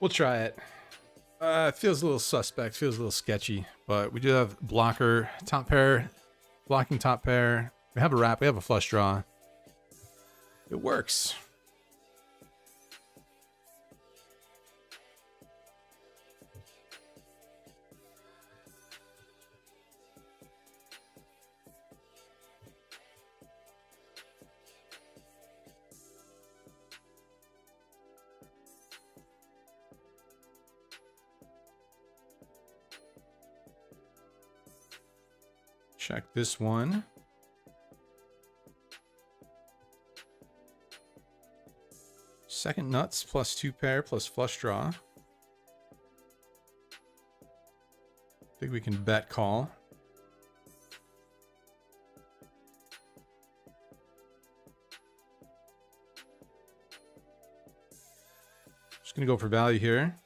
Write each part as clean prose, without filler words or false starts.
We'll try it. It feels a little suspect, feels a little sketchy, but we do have blocker, top pair, blocking top pair. We have a wrap, we have a flush draw. It works. Check this one. Second nuts plus 2 pair plus flush draw. I think we can bet call. Just gonna go for value here.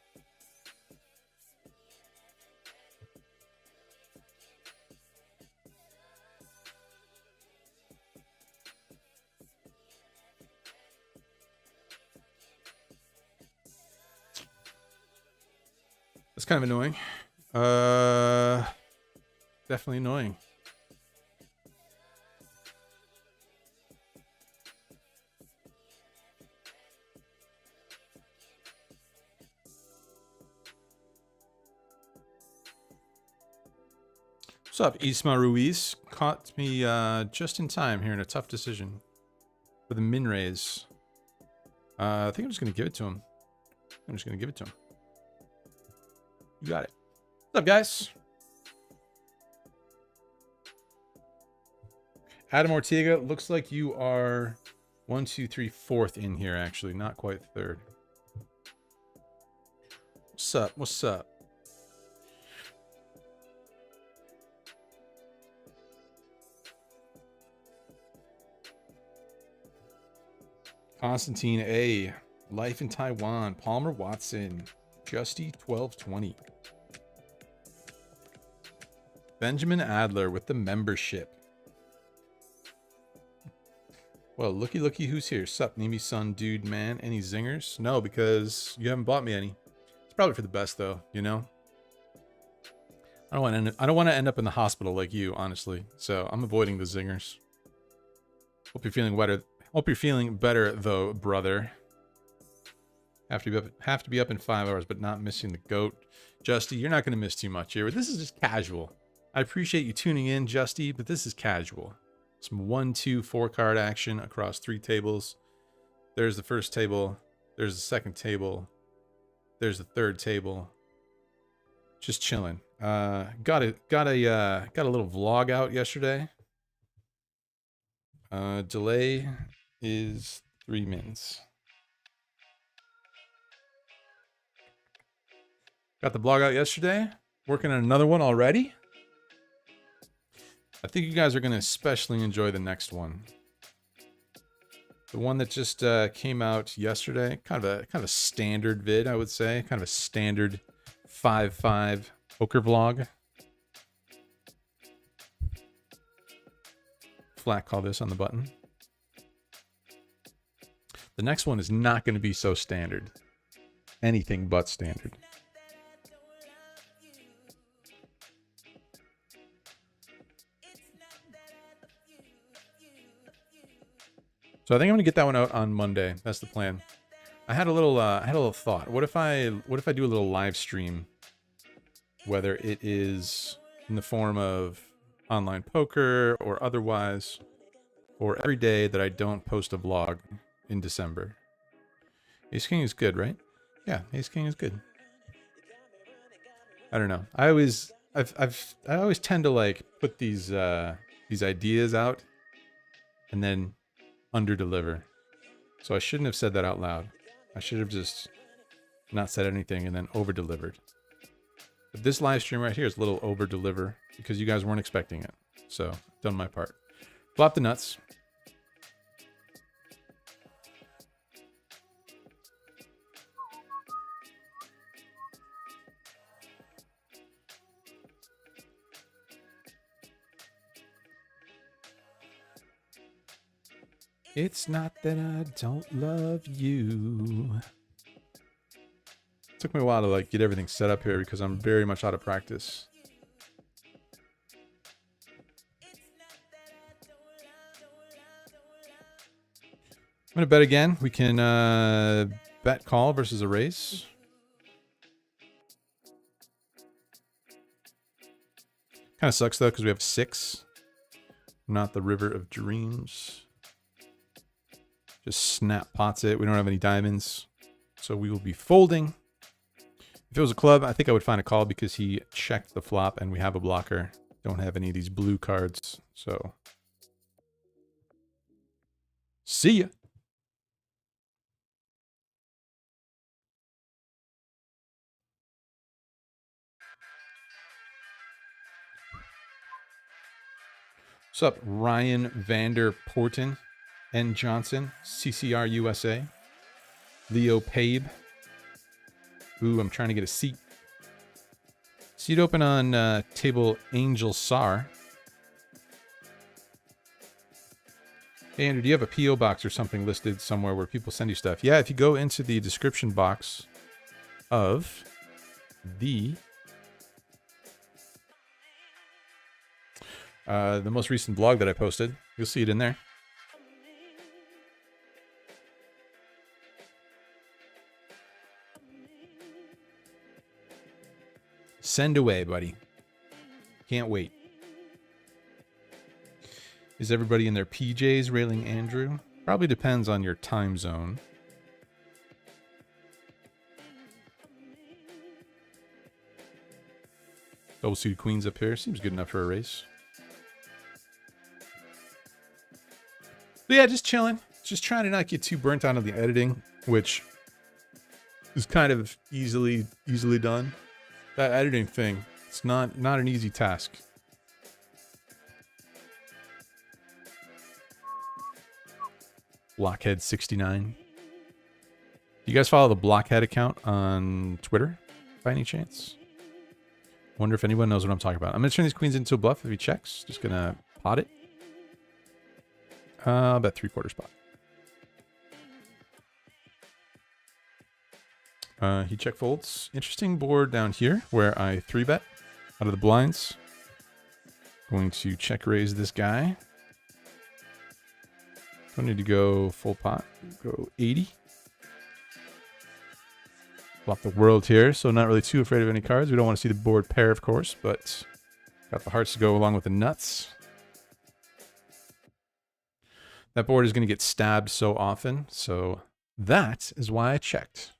That's kind of annoying. Definitely annoying. What's up, Isma Ruiz? Caught me just in time here in a tough decision for the min raise. I think I'm just going to give it to him. I'm just going to give it to him. You got it. What's up, guys? Adam Ortega, looks like you are 1, 2, 3, 4th in here, actually. Not quite 3rd. What's up? What's up? Constantine A. Life in Taiwan. Palmer Watson. Justy 1220. Benjamin Adler with the membership. Well, looky who's here. Sup, Nimi son, dude, man. Any zingers? No, because you haven't bought me any. It's probably for the best, though. You know. I don't want to end up in the hospital like you, honestly. So I'm avoiding the zingers. Hope you're feeling better. Hope you're feeling better, though, brother. Have to be up in 5 hours, but not missing the goat. Justy, you're not going to miss too much here. This is just casual. I appreciate you tuning in, Justy, but this is casual. Some 1, 2, 4 card action across 3 tables. There's the first table. There's the second table. There's the third table. Just chilling. Got a little vlog out yesterday. Delay is 3 mins. Got the blog out yesterday. Working on another one already. I think you guys are going to especially enjoy the next one. The one that just came out yesterday. Kind of a standard vid, I would say. Kind of a standard 5-5 poker vlog. Flat call this on the button. The next one is not going to be so standard. Anything but standard. So I think I'm gonna get that one out on Monday. That's the plan. I had a little thought. What if I do a little live stream, whether it is in the form of online poker or otherwise, or every day that I don't post a vlog in December. Ace King is good, right? Yeah, Ace King is good. I don't know. I always tend to like put these ideas out and then under deliver. So I shouldn't have said that out loud. I should have just not said anything and then over delivered. But this live stream right here is a little over deliver because you guys weren't expecting it. So done my part. Flop the nuts. It's not that I don't love you. Took me a while to like get everything set up here because I'm very much out of practice. I'm gonna bet again. We can bet call versus a raise. Kind of sucks though because we have 6, not the River of Dreams. Just snap pots it. We don't have any diamonds, so we will be folding. If it was a club, I think I would find a call because he checked the flop and we have a blocker. Don't have any of these blue cards, so see ya. What's up, Ryan Vander Porten, N. Johnson, CCR USA, Leo Pabe. Ooh, I'm trying to get a seat. Seat open on table Angel Sar. Hey, Andrew, do you have a P.O. box or something listed somewhere where people send you stuff? Yeah, if you go into the description box of the most recent blog that I posted, you'll see it in there. Send away, buddy. Can't wait. Is everybody in their PJs railing Andrew? Probably depends on your time zone. Double suited queens up here. Seems good enough for a race. But yeah, just chilling. Just trying to not get too burnt out on the editing, which is kind of easily done. That editing thing, it's not an easy task. Blockhead69. You guys follow the Blockhead account on Twitter by any chance? Wonder if anyone knows what I'm talking about. I'm going to turn these queens into a bluff if he checks. Just going to pot it. About 3/4 pot. He check folds. Interesting board down here where I 3-bet out of the blinds. Going to check raise this guy. Don't need to go full pot. Go 80. Flop the world here, so not really too afraid of any cards. We don't want to see the board pair, of course, but got the hearts to go along with the nuts. That board is going to get stabbed so often, so that is why I checked.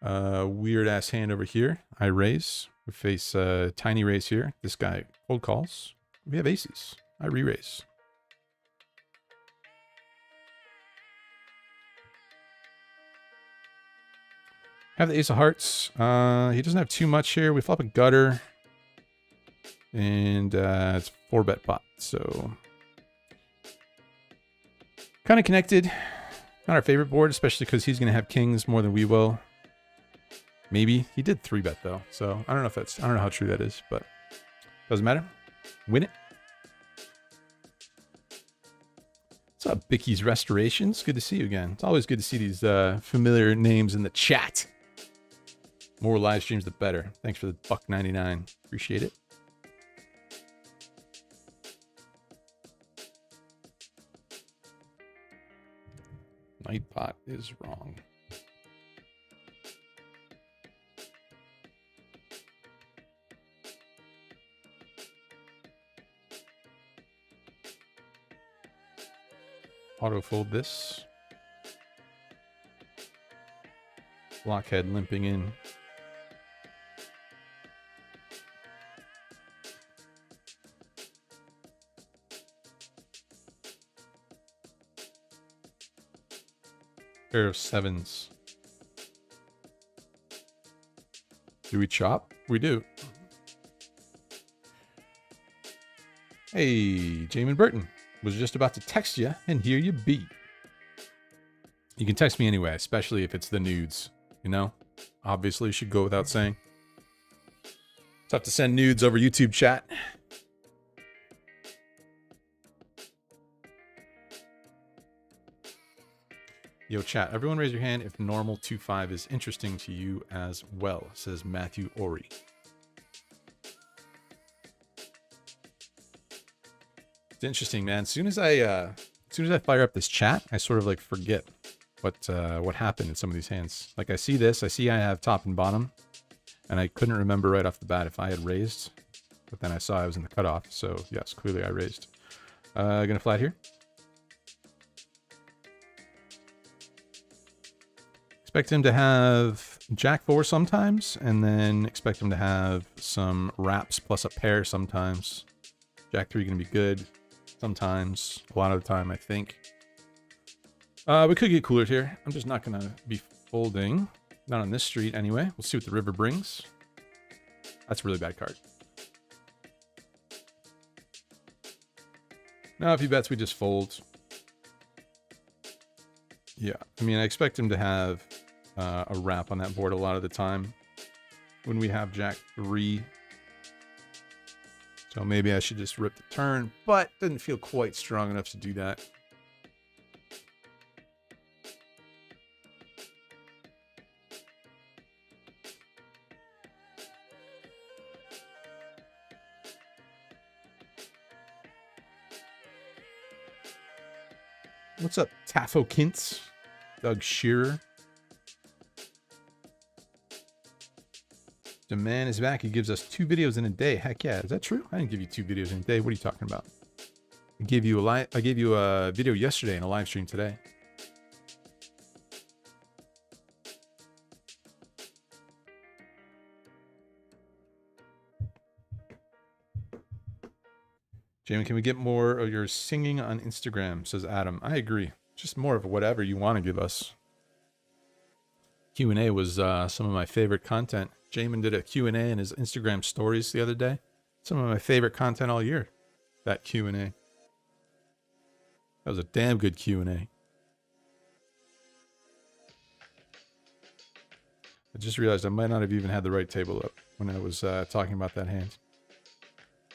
Weird ass hand over here. I raise. We face tiny raise here. This guy cold calls. We have aces. I re-raise. Have the ace of hearts. He doesn't have too much here. We flop a gutter. And it's 4-bet pot. So kind of connected. Not our favorite board, especially because he's going to have kings more than we will. Maybe. He did 3-bet though. So I don't know if that's, I don't know how true that is, but doesn't matter. Win it. What's up, Bicky's Restorations? Good to see you again. It's always good to see these familiar names in the chat. More live streams, the better. Thanks for the $1.99. Appreciate it. Nightbot is wrong. Auto fold this. Blockhead limping in. Pair of 7s. Do we chop? We do. Hey, Jamin Burton. Was just about to text you, and here you be. You can text me anyway, especially if it's the nudes, you know? Obviously, should go without saying. Tough to send nudes over YouTube chat. Yo, chat, everyone raise your hand if normal 2-5 is interesting to you as well, says Matthew Ori. It's interesting, man. As soon as I fire up this chat, I sort of like forget what happened in some of these hands. Like I see this, I see I have top and bottom, and I couldn't remember right off the bat if I had raised, but then I saw I was in the cutoff, so yes, clearly I raised. Gonna flat here. Expect him to have Jack 4 sometimes, and then expect him to have some wraps plus a pair sometimes. Jack 3 gonna be good sometimes, a lot of the time I think. We could get cooler here. I'm just not gonna be folding. Not on this street anyway. We'll see what the river brings. That's a really bad card. Now if he bets, we just fold. Yeah, I mean, I expect him to have a wrap on that board a lot of the time when we have Jack 3. So maybe I should just rip the turn, but doesn't feel quite strong enough to do that. What's up, Taffo Kintz? Doug Shearer. The man is back. He gives us 2 videos in a day. Heck yeah. Is that true? I didn't give you 2 videos in a day. What are you talking about? I gave you a video yesterday and a live stream today. Jamie, can we get more of your singing on Instagram? Says Adam. I agree. Just more of whatever you want to give us. Q&A was some of my favorite content. Jamin did a Q&A in his Instagram stories the other day. Some of my favorite content all year. That Q&A. That was a damn good Q&A. I just realized I might not have even had the right table up when I was talking about that hand.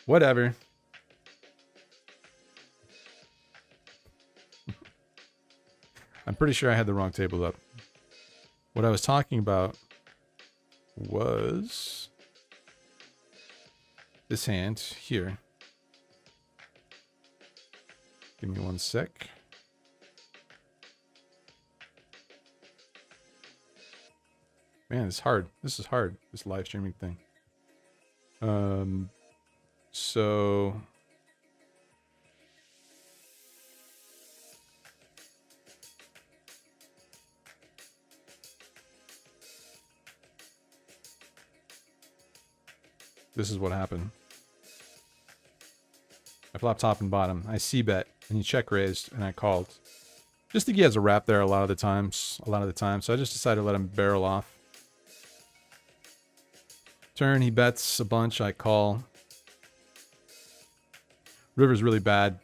Whatever. I'm pretty sure I had the wrong table up. What I was talking about was this hand here. Give me one sec. Man, it's hard. This is hard, this live streaming thing. So this is what happened. I flopped top and bottom. I c-bet, and he check raised, and I called. Just think he has a wrap there a lot of the time. So I just decided to let him barrel off. Turn, he bets a bunch. I call. River's really bad.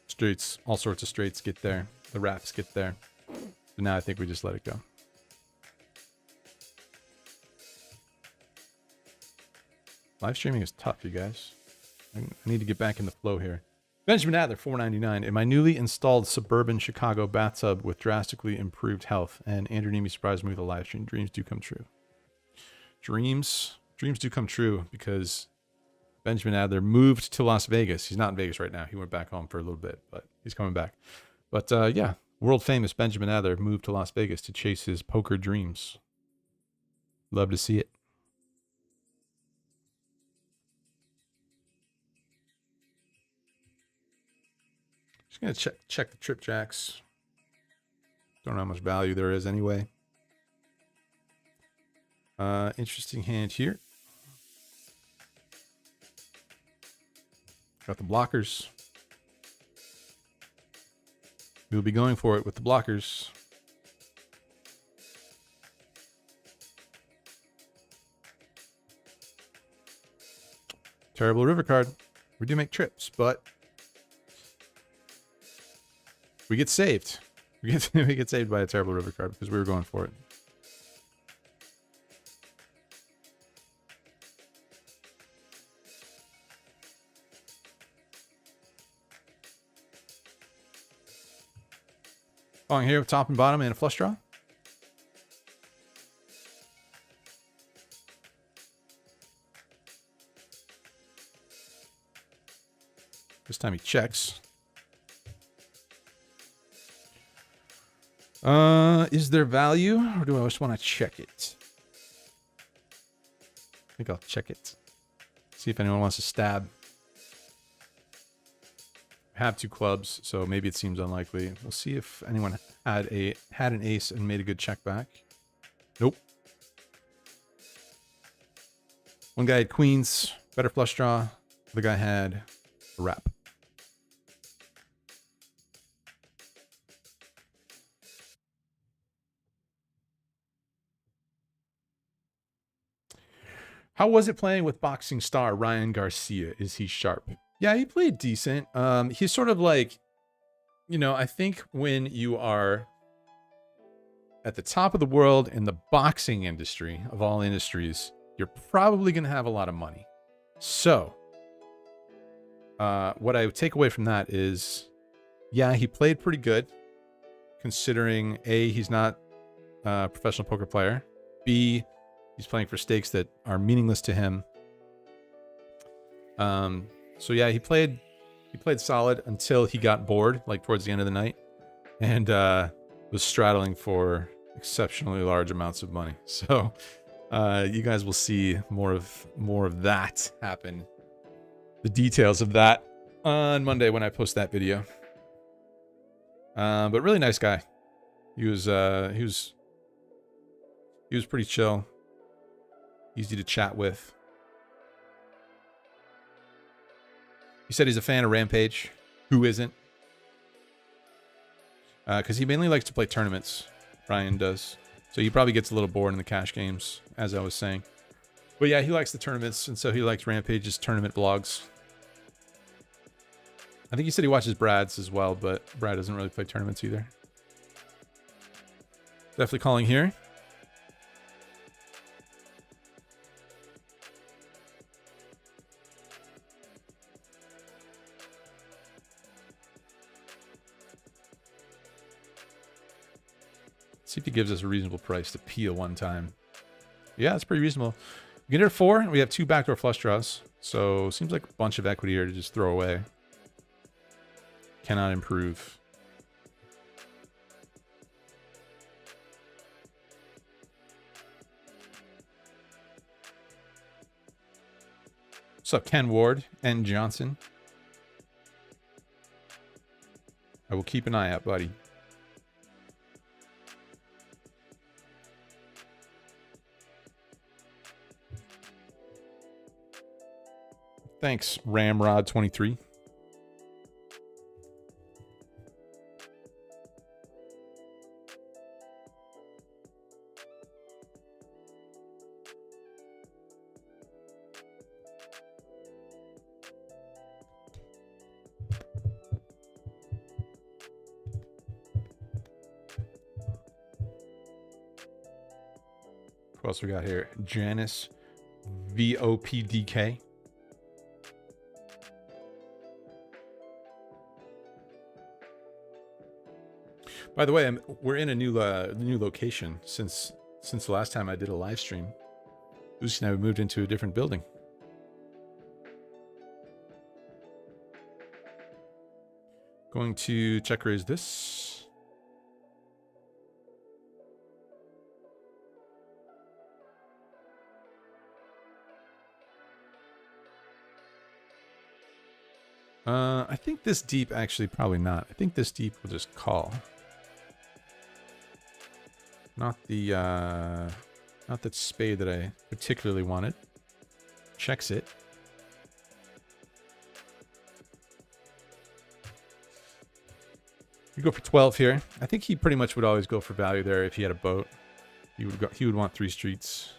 Straights, all sorts of straights get there. The wraps get there. So now I think we just let it go. Live streaming is tough, you guys. I need to get back in the flow here. Benjamin Adler, $4.99. In my newly installed suburban Chicago bathtub with drastically improved health, and Andrew Nemi surprised me with a live stream. Dreams do come true. Dreams do come true because Benjamin Adler moved to Las Vegas. He's not in Vegas right now. He went back home for a little bit, but he's coming back. But yeah, world famous Benjamin Adler moved to Las Vegas to chase his poker dreams. Love to see it. Just gonna check the trip jacks. Don't know how much value there is anyway. Interesting hand here. Got the blockers. We'll be going for it with the blockers. Terrible river card. We do make trips, but we get saved. We get saved by a terrible river card because we were going for it. Calling here with top and bottom and a flush draw. This time he checks. Is there value, or do I just want to check it? I think I'll check it. See if anyone wants to stab. I have 2 clubs, so maybe it seems unlikely. We'll see if anyone had an ace and made a good check back. Nope. One guy had queens, better flush draw. The guy had a wrap. How was it playing with boxing star Ryan Garcia? Is he sharp? Yeah, he played decent. He's sort of like, you know, I think when you are at the top of the world in the boxing industry, of all industries, you're probably going to have a lot of money. So, what I would take away from that is, yeah, he played pretty good, considering A, he's not a professional poker player. B, he's playing for stakes that are meaningless to him. So yeah, he played solid until he got bored, like towards the end of the night, and was straddling for exceptionally large amounts of money. So you guys will see more of that happen. The details of that on Monday when I post that video. But really nice guy. He was pretty chill. Easy to chat with. He said he's a fan of Rampage. Who isn't? Because he mainly likes to play tournaments. Ryan does. So he probably gets a little bored in the cash games, as I was saying. But yeah, he likes the tournaments, and so he likes Rampage's tournament blogs. I think he said he watches Brad's as well, but Brad doesn't really play tournaments either. Definitely calling here. See if he gives us a reasonable price to peel one time. Yeah, it's pretty reasonable. We get it at 4. We have 2 backdoor flush draws. So seems like a bunch of equity here to just throw away. Cannot improve. What's up, Ken Ward and Johnson? I will keep an eye out, buddy. Thanks, Ramrod23. Who else we got here? Janice VOPDK. By the way, we're in a new location since the last time I did a live stream. Lucy and I moved into a different building. Going to check raise this. I think this deep, actually, probably not. I think this deep will just call. Not that spade that I particularly wanted. Checks it. We go for 12 here. I think he pretty much would always go for value there if he had a boat. He would want 3 streets.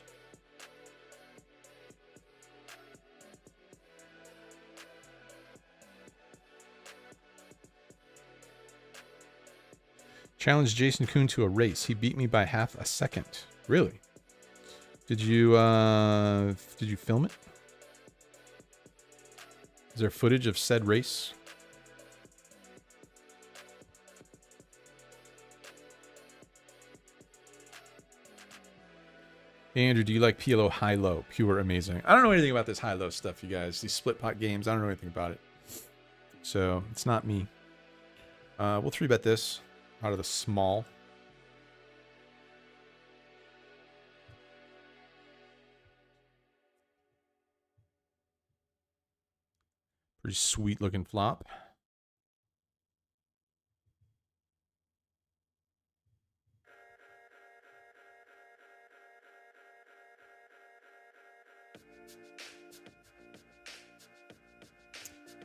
Challenged Jason Kuhn to a race. He beat me by half a second. Really? Did you film it? Is there footage of said race? Hey, Andrew, do you like PLO high-low? Pure amazing. I don't know anything about this high-low stuff, you guys. These split pot games, I don't know anything about it. So, it's not me. We'll 3-bet this out of the small. Pretty sweet-looking flop.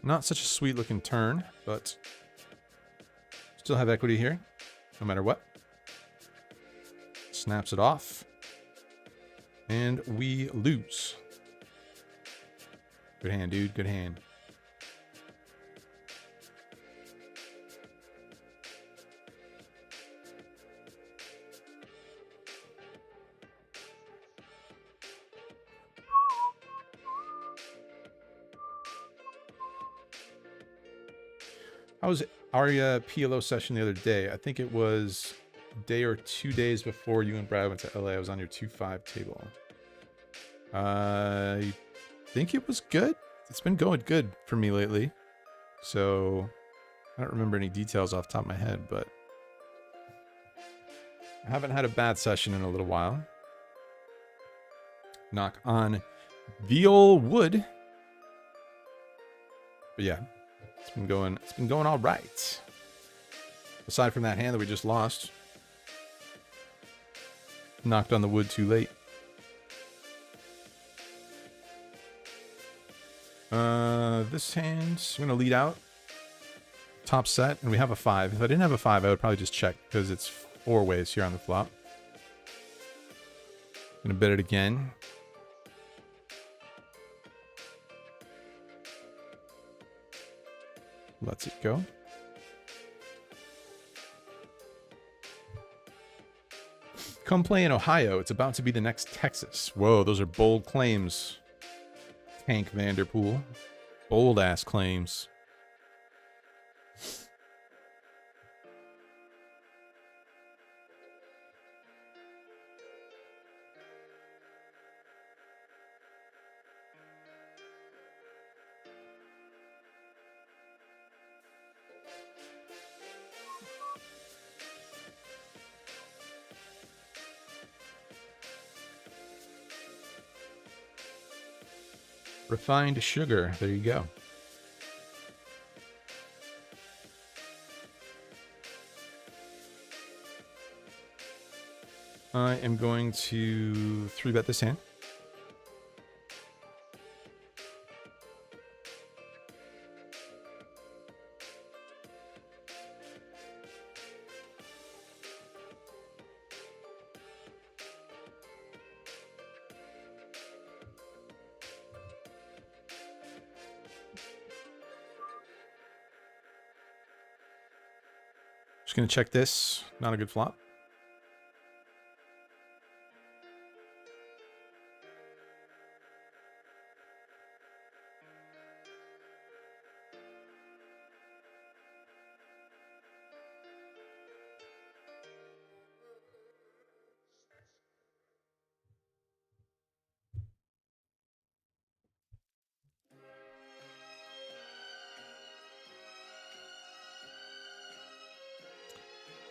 Not such a sweet-looking turn, but still have equity here, no matter what. Snaps it off. And we lose. Good hand, dude. Good hand. How was our PLO session the other day? I think it was a day or 2 days before you and Brad went to LA. I was on your 2-5 table. I think it was good. It's been going good for me lately. So I don't remember any details off the top of my head, but I haven't had a bad session in a little while. Knock on the old wood. But yeah, it's been going all right. Aside from that hand that we just lost. Knocked on the wood too late. This hand, I'm going to lead out. Top set, and we have a 5. If I didn't have a 5, I would probably just check, because it's 4 ways here on the flop. Going to bet it again. Lets it go. Come play in Ohio. It's about to be the next Texas. Whoa, those are bold claims. Tank Vanderpool. Bold ass claims. Refined sugar. There you go. I am going to 3-bet this hand. Just going to check this. Not a good flop.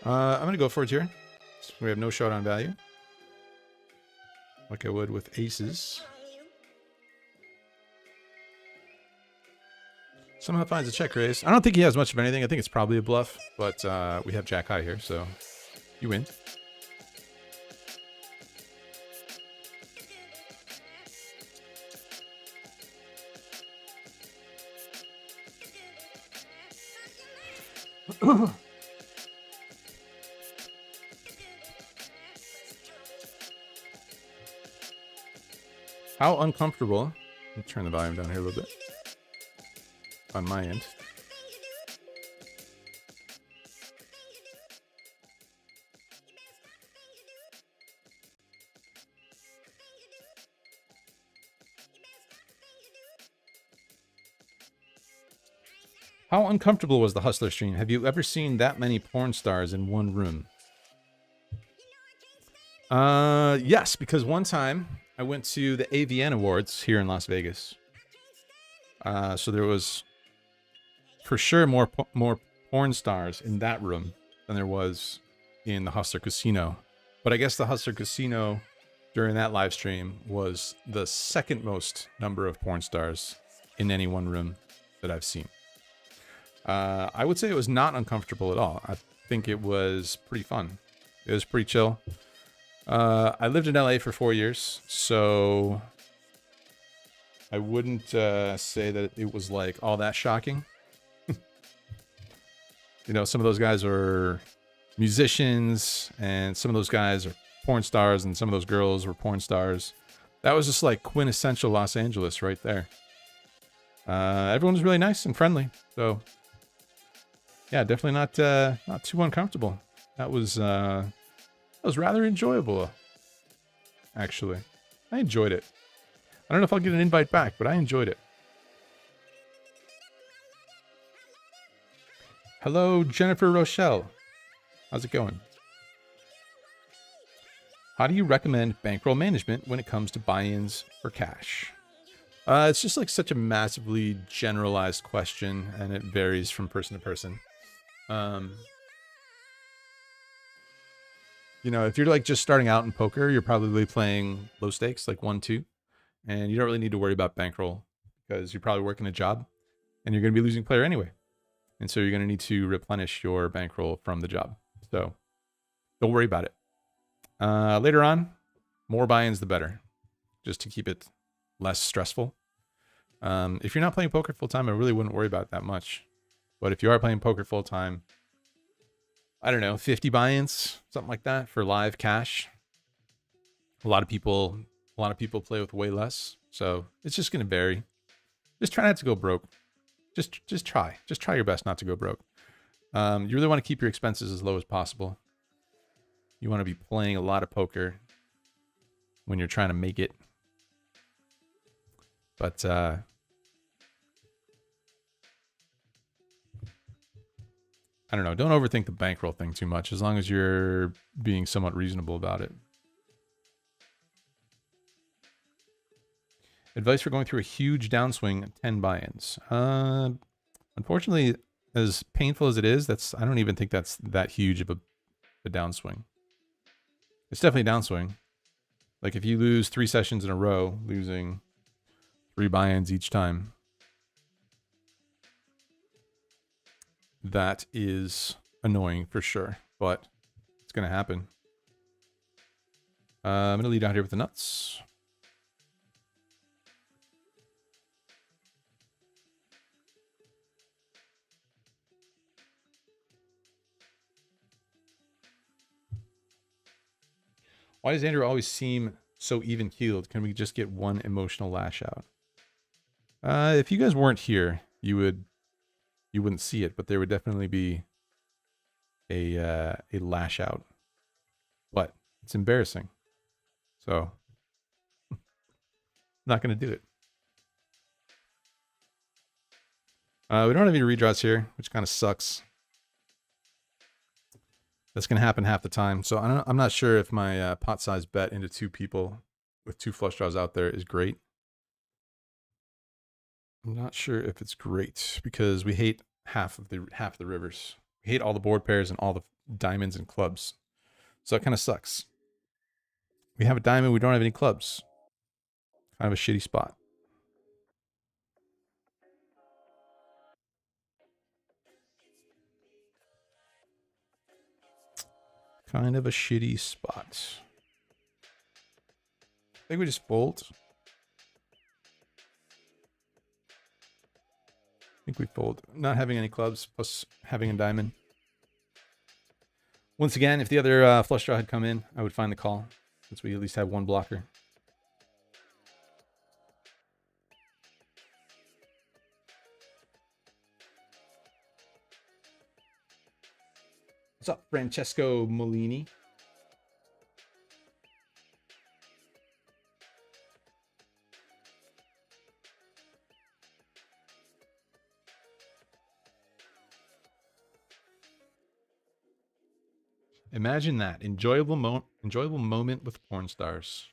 I'm going to go for it here. So we have no showdown value. Like I would with aces. Somehow finds a check raise. I don't think he has much of anything. I think it's probably a bluff. But we have jack high here, so you win. How uncomfortable. Let me turn the volume down here a little bit. On my end. How uncomfortable was the Hustler stream? Have you ever seen that many porn stars in one room? Yes, because one time I went to the AVN Awards here in Las Vegas. So there was for sure more porn stars in that room than there was in the Hustler Casino. But I guess the Hustler Casino during that live stream was the second most number of porn stars in any one room that I've seen. I would say it was not uncomfortable at all. I think it was pretty fun. It was pretty chill. I lived in LA for 4 years, so I wouldn't say that it was like all that shocking. You know, some of those guys are musicians, and some of those guys are porn stars, and some of those girls were porn stars. That was just like quintessential Los Angeles right there. Everyone was really nice and friendly, so yeah, definitely not too uncomfortable. That was rather enjoyable, actually. I enjoyed it. I don't know if I'll get an invite back, but I enjoyed it. Hello, Jennifer Rochelle. How's it going? How do you recommend bankroll management when it comes to buy-ins for cash? It's just like such a massively generalized question, and it varies from person to person. You know, if you're like just starting out in poker, you're probably playing low stakes, like 1-2, and you don't really need to worry about bankroll because you're probably working a job and you're going to be losing player anyway. And so you're going to need to replenish your bankroll from the job. So don't worry about it. Later on, more buy-ins the better, just to keep it less stressful. If you're not playing poker full-time, I really wouldn't worry about it that much. But if you are playing poker full-time, I don't know, 50 buy-ins, something like that for live cash. A lot of people play with way less. So it's just going to vary. Just try not to go broke. Just try your best not to go broke. You really want to keep your expenses as low as possible. You want to be playing a lot of poker when you're trying to make it. But I don't know. Don't overthink the bankroll thing too much, as long as you're being somewhat reasonable about it. Advice for going through a huge downswing, 10 buy-ins. Unfortunately, as painful as it is, I don't even think that's that huge of a downswing. It's definitely a downswing. Like if you lose 3 sessions in a row, losing 3 buy-ins each time, that is annoying for sure, but it's going to happen. I'm going to lead out here with the nuts. Why does Andrew always seem so even-keeled? Can we just get one emotional lash out? If you guys weren't here, you wouldn't see it, but there would definitely be a lash out. But it's embarrassing. So I'm not going to do it. We don't have any redraws here, which kind of sucks. That's going to happen half the time. So I'm not sure if my pot size bet into 2 people with 2 flush draws out there is great. I'm not sure if it's great because we hate half of the rivers. We hate all the board pairs and all the diamonds and clubs. So it kind of sucks. We have a diamond, we don't have any clubs. Kind of a shitty spot. Kind of a shitty spot. I think we just fold. I think we fold. Not having any clubs plus having a diamond. Once again, if the other flush draw had come in, I would find the call, since we at least have one blocker. What's up, Francesco Molini? Imagine that. Enjoyable Enjoyable moment with porn stars.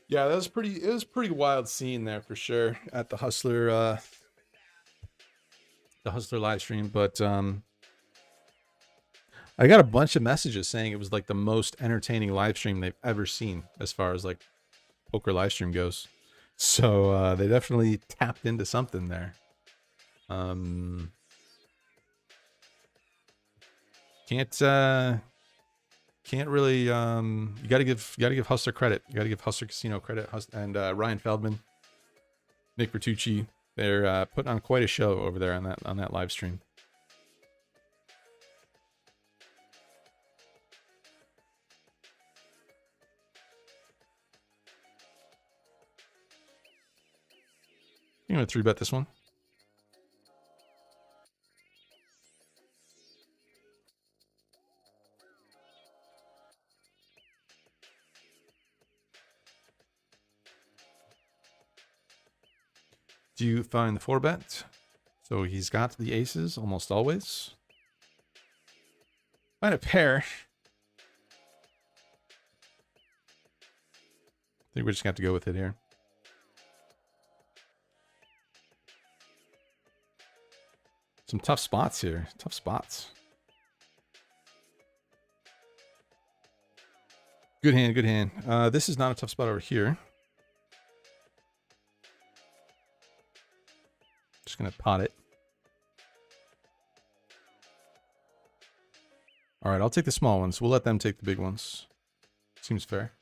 Yeah, that was pretty. It was pretty wild scene there for sure at the Hustler live stream. But I got a bunch of messages saying it was like the most entertaining live stream they've ever seen as far as like poker live stream goes. So they definitely tapped into something there. Can't really you gotta give Hustler credit. You gotta give Hustler Casino credit. And Ryan Feldman, Nick Bertucci, they're putting on quite a show over there on that live stream. You gonna 3-bet this one? Do you find the 4-bet? So he's got the aces almost always. Find a pair. I think we're just gonna have to go with it here. Some tough spots here. Tough spots. Good hand, good hand. This is not a tough spot over here. Just gonna pot it. All right, I'll take the small ones. We'll let them take the big ones. Seems fair.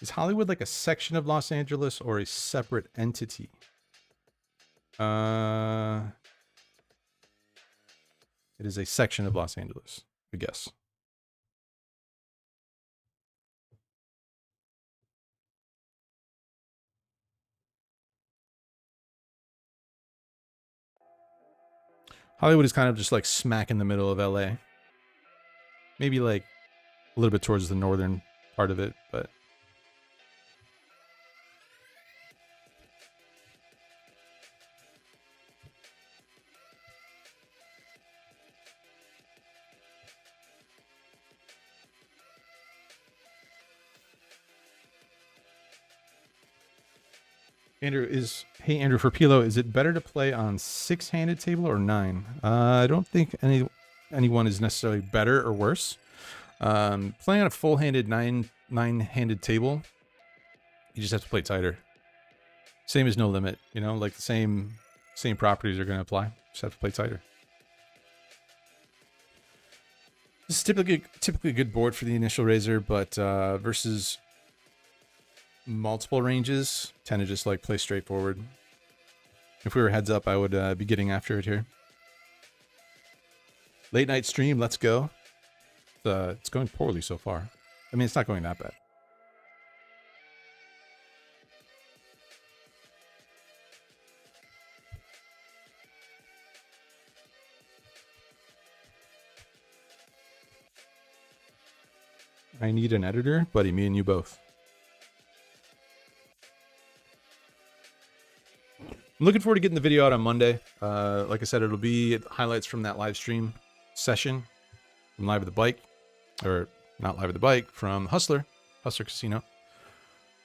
Is Hollywood like a section of Los Angeles or a separate entity? It is a section of Los Angeles, I guess. Hollywood is kind of just like smack in the middle of LA. Maybe like a little bit towards the northern part of it, but Hey Andrew, for PLO, is it better to play on 6-handed table or 9? I don't think anyone is necessarily better or worse. Playing on a full-handed 9-handed table, you just have to play tighter. Same as no limit, you know, like the same properties are going to apply. Just have to play tighter. This is typically a good board for the initial raiser, but versus multiple ranges, tend to just like play straightforward. If we were heads up, I would be getting after it here. Late night stream, let's go. It's going poorly so far. I mean, it's not going that bad. I need an editor, buddy, me and you both. I'm looking forward to getting the video out on Monday. Like I said, it'll be highlights from that live stream session from Live at the Bike, or not Live at the Bike, from Hustler Casino.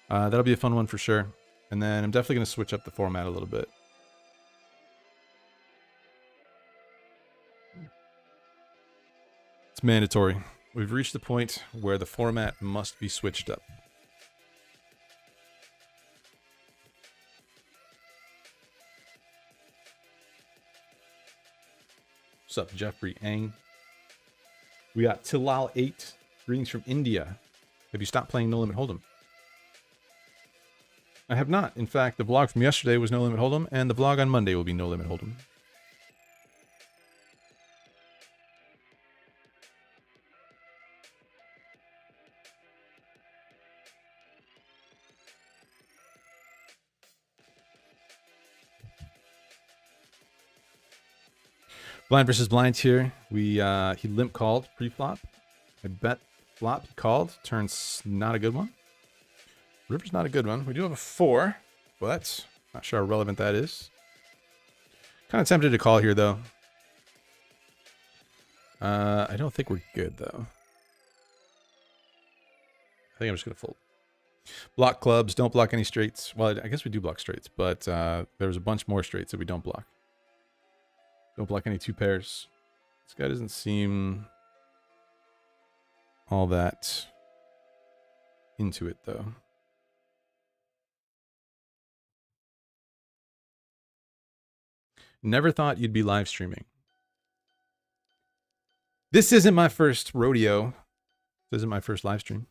That'll be a fun one for sure. And then I'm definitely going to switch up the format a little bit. It's mandatory. We've reached the point where the format must be switched up. What's up, Jeffrey Ang? We got Tilal 8, greetings from India. Have you stopped playing No Limit Hold'em? I have not. In fact, the vlog from yesterday was No Limit Hold'em, and the vlog on Monday will be No Limit Hold'em. Blind versus blind here. He limp called pre-flop. I bet flop he called. Turn's not a good one. River's not a good one. We do have a 4, but not sure how relevant that is. Kind of tempted to call here, though. I don't think we're good, though. I think I'm just going to fold. Block clubs. Don't block any straights. Well, I guess we do block straights, but there's a bunch more straights that we don't block. Don't block any 2 pairs. This guy doesn't seem all that into it, though. Never thought you'd be live streaming. This isn't my first rodeo. This isn't my first live stream.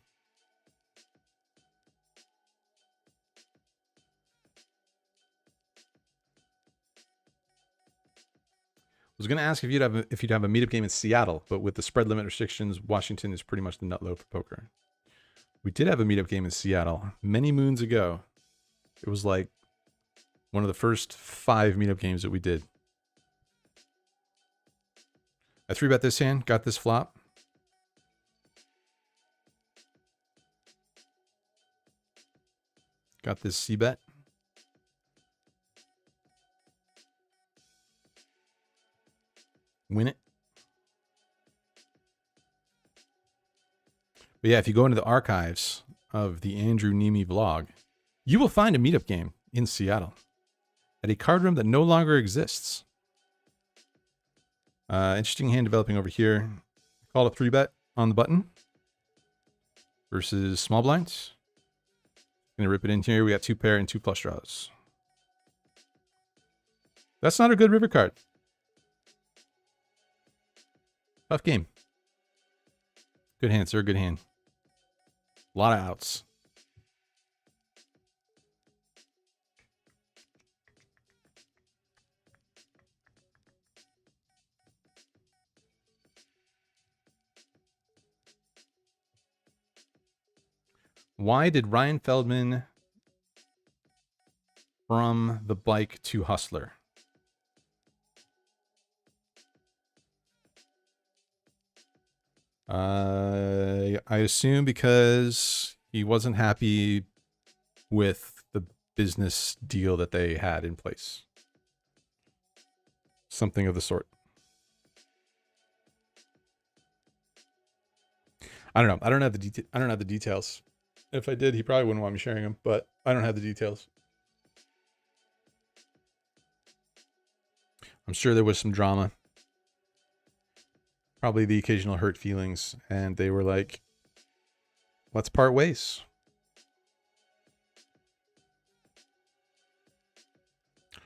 I was going to ask if you'd have a meetup game in Seattle, but with the spread limit restrictions, Washington is pretty much the nut low for poker. We did have a meetup game in Seattle many moons ago. It was like one of the first 5 meetup games that we did. I 3-bet this hand, got this flop. Got this C-bet. Win it. But yeah, if you go into the archives of the Andrew Nemi vlog, you will find a meetup game in Seattle at a card room that no longer exists. Interesting hand developing over here. Called a 3-bet on the button versus small blinds. Gonna rip it in here. We got 2 pair and 2 flush draws. That's not a good river card. Tough game. Good hand, sir. Good hand. A lot of outs. Why did Ryan Feldman from the bike to Hustler? I assume because he wasn't happy with the business deal that they had in place. Something of the sort. I don't know. I don't have the details. If I did, he probably wouldn't want me sharing them, but I don't have the details. I'm sure there was some drama. Probably the occasional hurt feelings, and they were like, let's part ways.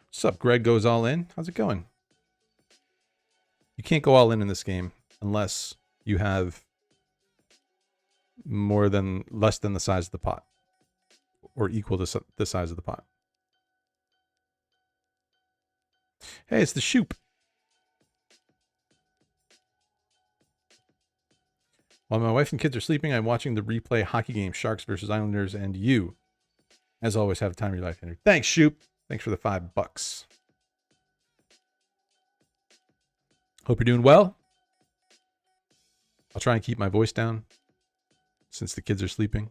What's up, Greg goes all in? How's it going? You can't go all in this game unless you have less than the size of the pot, or equal to the size of the pot. Hey, it's the Shoop. While my wife and kids are sleeping, I'm watching the replay hockey game, Sharks versus Islanders, and you, as always, have the time of your life, Henry. Thanks, Shoop. Thanks for the $5. Hope you're doing well. I'll try and keep my voice down since the kids are sleeping.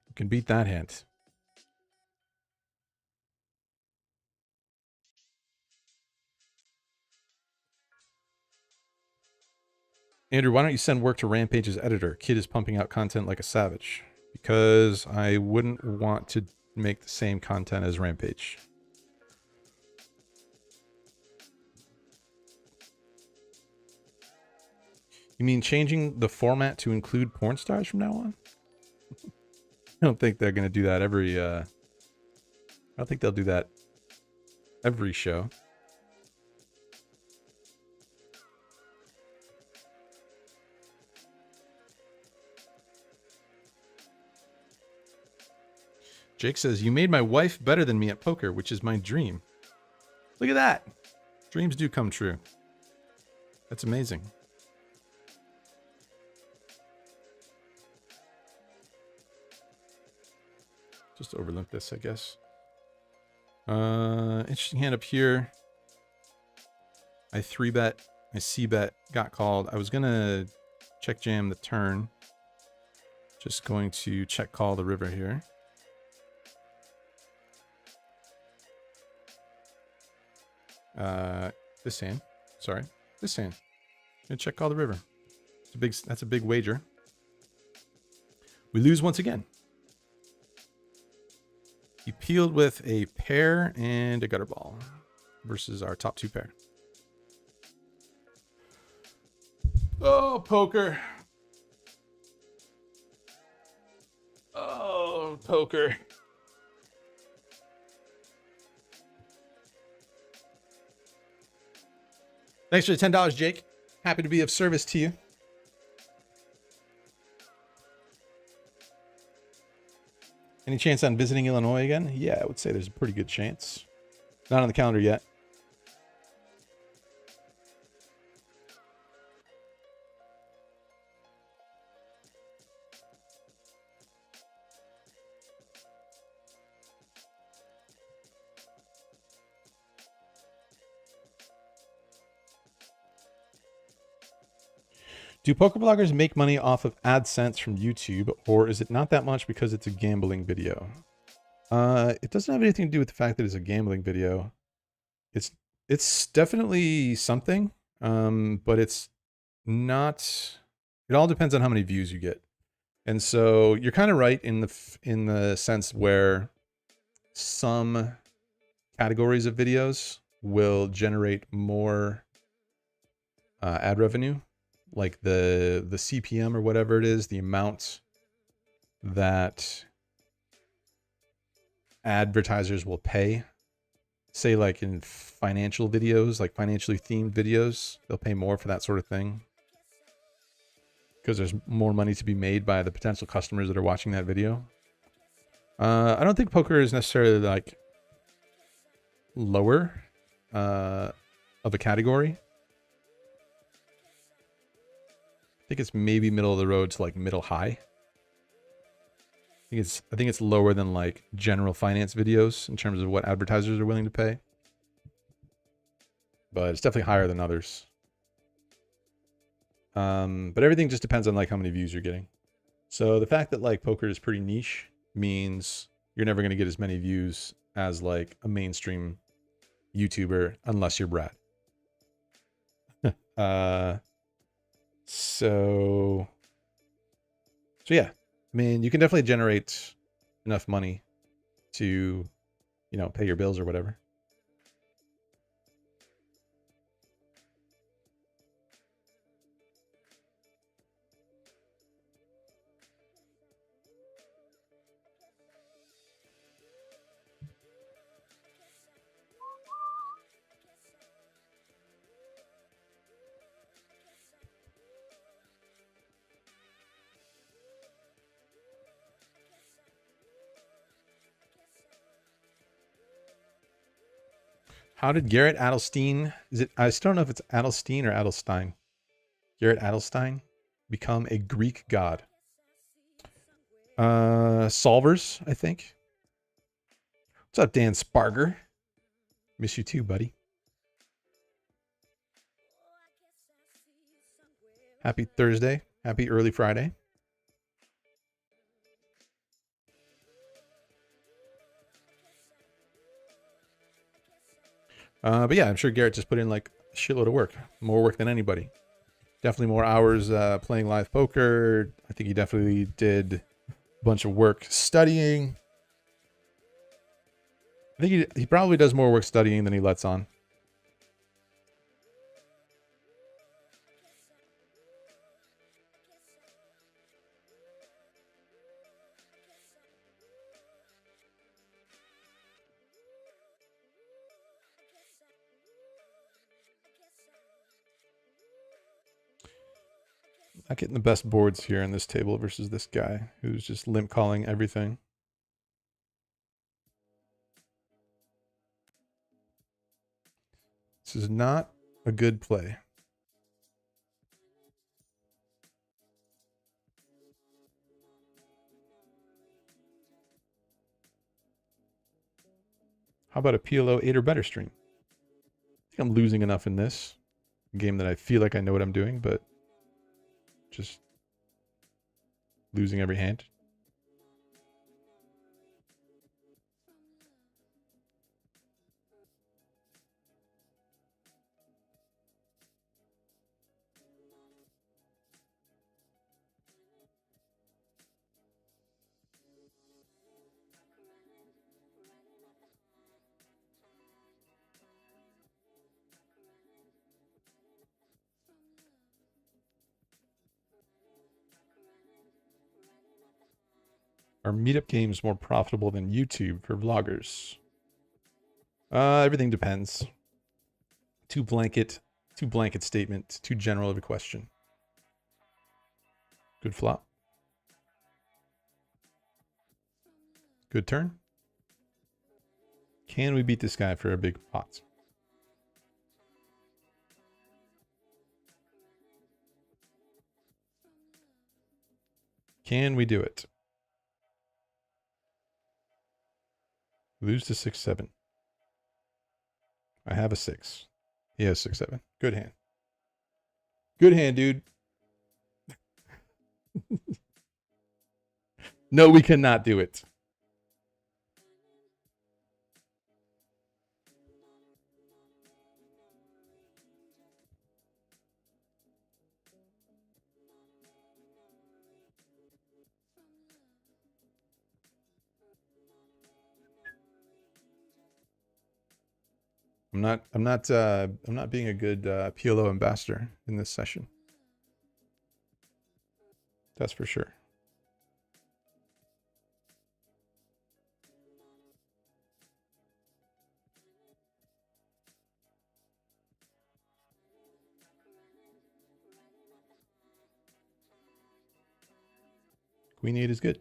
You can beat that hand. Andrew, why don't you send work to Rampage's editor? Kid is pumping out content like a savage. Because I wouldn't want to make the same content as Rampage. You mean changing the format to include porn stars from now on? I don't think they're going to do that every... I don't think they'll do that every show. Jake says, you made my wife better than me at poker, which is my dream. Look at that. Dreams do come true. That's amazing. Just overlimp this, I guess. Interesting hand up here. I 3-bet. I C-bet. Got called. I was going to check jam the turn. Just going to check call the river here. This hand. Sorry. This hand. Gonna check call the river. That's a big wager. We lose once again. He peeled with a pair and a gutter ball versus our top 2 pair. Oh, poker. Oh, poker. Thanks for the $10, Jake. Happy to be of service to you. Any chance on visiting Illinois again? Yeah, I would say there's a pretty good chance. Not on the calendar yet. Do poker bloggers make money off of AdSense from YouTube, or is it not that much because it's a gambling video? It doesn't have anything to do with the fact that it's a gambling video. It's definitely something, but it's not. It all depends on how many views you get, and so you're kind of right in the sense where some categories of videos will generate more ad revenue. Like the CPM or whatever it is, the amount that advertisers will pay. Say like in financial videos, like financially themed videos, they'll pay more for that sort of thing. Because there's more money to be made by the potential customers that are watching that video. I don't think poker is necessarily like lower of a category. I think it's maybe middle of the road to like middle high. I think it's lower than like general finance videos in terms of what advertisers are willing to pay. But it's definitely higher than others. But everything just depends on like how many views you're getting. So the fact that like poker is pretty niche means you're never going to get as many views as like a mainstream YouTuber unless you're Brad. So yeah, I mean, you can definitely generate enough money to, you know, pay your bills or whatever. How did Garrett Adelstein, I still don't know if it's Adelstein or Adelstein. Garrett Adelstein become a Greek god? Solvers, I think. What's up, Dan Sparger? Miss you too, buddy. Happy Thursday. Happy early Friday. But yeah, I'm sure Garrett just put in like a shitload of work. More work than anybody. Definitely more hours playing live poker. I think he definitely did a bunch of work studying. I think he probably does more work studying than he lets on. Not getting the best boards here in this table versus this guy who's just limp calling everything. This is not a good play. How about a PLO 8 or better stream? I think I'm losing enough in this game that I feel like I know what I'm doing, but just losing every hand. Are Meetup games more profitable than YouTube for vloggers? Everything depends. Too blanket statement. Too general of a question. Good flop. Good turn. Can we beat this guy for a big pot? Can we do it? Lose to 6-7. I have a 6. He has 6-7. Good hand. Good hand, dude. No, we cannot do it. I'm not being a good PLO ambassador in this session. That's for sure. Queen 8 is good.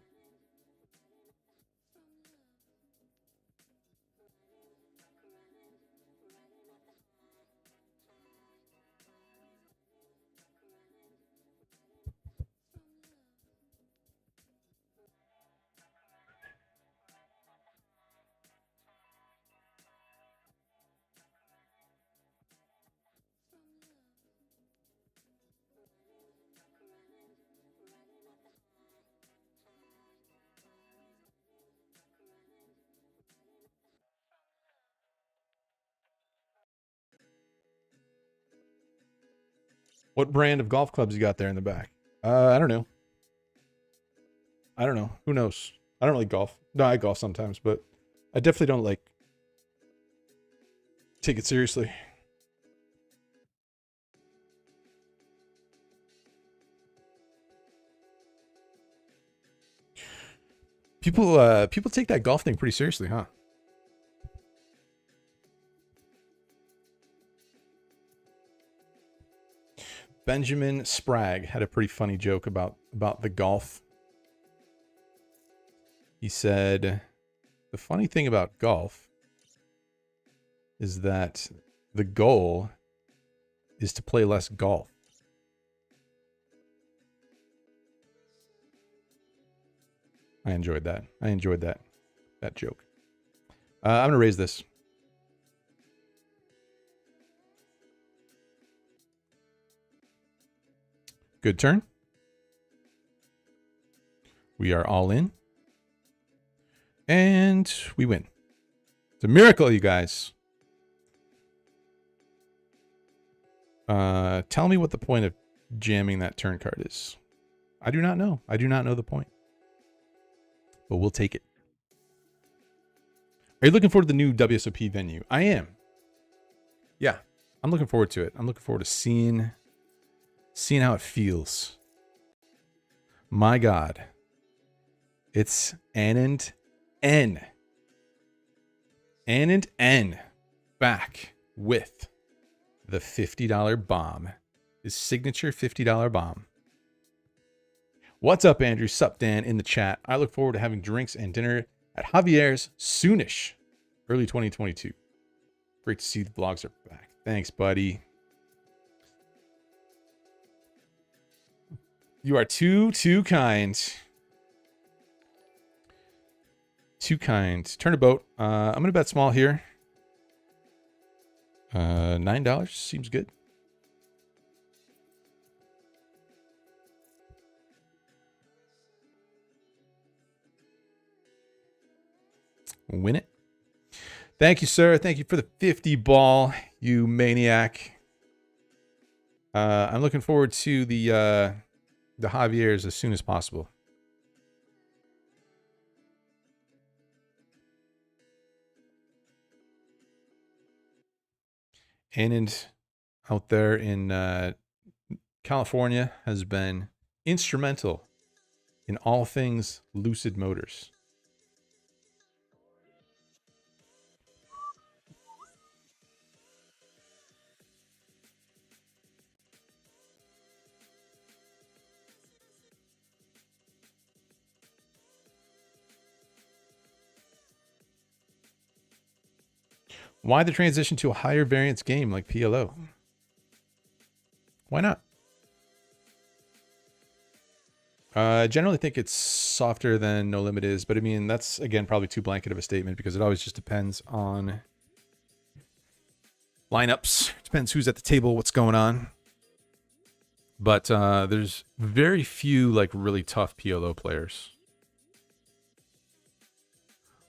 What brand of golf clubs you got there in the back? I don't know. I don't know. Who knows? I don't really golf. No, I golf sometimes, but I definitely don't like take it seriously. People take that golf thing pretty seriously, huh? Benjamin Sprague had a pretty funny joke about the golf. He said, the funny thing about golf is that the goal is to play less golf. I enjoyed that. That joke. I'm going to raise this. Good turn. We are all in. And we win. It's a miracle, you guys. Tell me what the point of jamming that turn card is. I do not know. I do not know the point. But we'll take it. Are you looking forward to the new WSOP venue? I am. Yeah, I'm looking forward to it. I'm looking forward to seeing how it feels. My God. It's Anand N. Anand N. Back with the $50 bomb. His signature $50 bomb. What's up, Andrew? Sup, Dan, in the chat. I look forward to having drinks and dinner at Javier's soonish, early 2022. Great to see the vlogs are back. Thanks, buddy. You are too kind. Too kind. Turn a boat. I'm gonna bet small here. $9 seems good. Win it. Thank you, sir. Thank you for the 50 ball, you maniac. I'm looking forward to the Javier's as soon as possible. And out there in California has been instrumental in all things Lucid Motors. Why the transition to a higher variance game like PLO? Why not? I generally think it's softer than No Limit is, but I mean, that's, again, probably too blanket of a statement because it always just depends on lineups. It depends who's at the table, what's going on. But there's very few, like, really tough PLO players.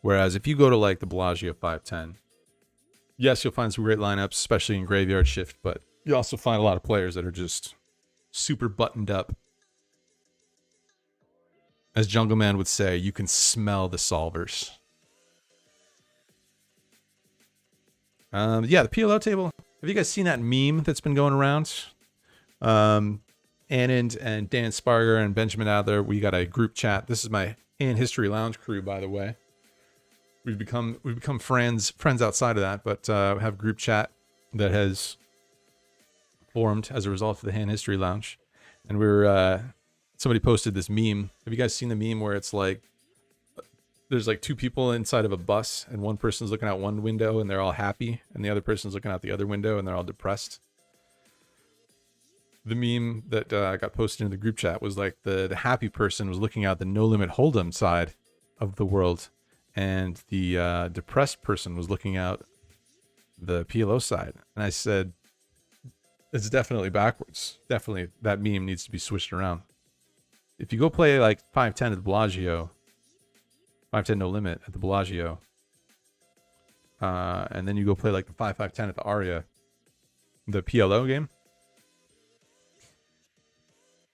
Whereas if you go to, like, the Bellagio 510, yes, you'll find some great lineups, especially in Graveyard Shift, but you also find a lot of players that are just super buttoned up. As Jungle Man would say, you can smell the solvers. Yeah, the PLO table. Have you guys seen that meme that's been going around? Anand and Dan Sparger and Benjamin Adler, we got a group chat. This is my Hand History Lounge crew, by the way. We've become friends outside of that, but have a group chat that has formed as a result of the Hand History Lounge. And somebody posted this meme. Have you guys seen the meme where it's like there's like two people inside of a bus and one person's looking out one window and they're all happy and the other person's looking out the other window and they're all depressed? The meme that got posted in the group chat was like the happy person was looking out the No Limit Hold'em side of the world, and the depressed person was looking out the PLO side. And I said, it's definitely backwards. Definitely that meme needs to be switched around. If you go play like 510 at the Bellagio, 510 No Limit at the Bellagio, and then you go play like the 5-5-10 at the Aria, the PLO game,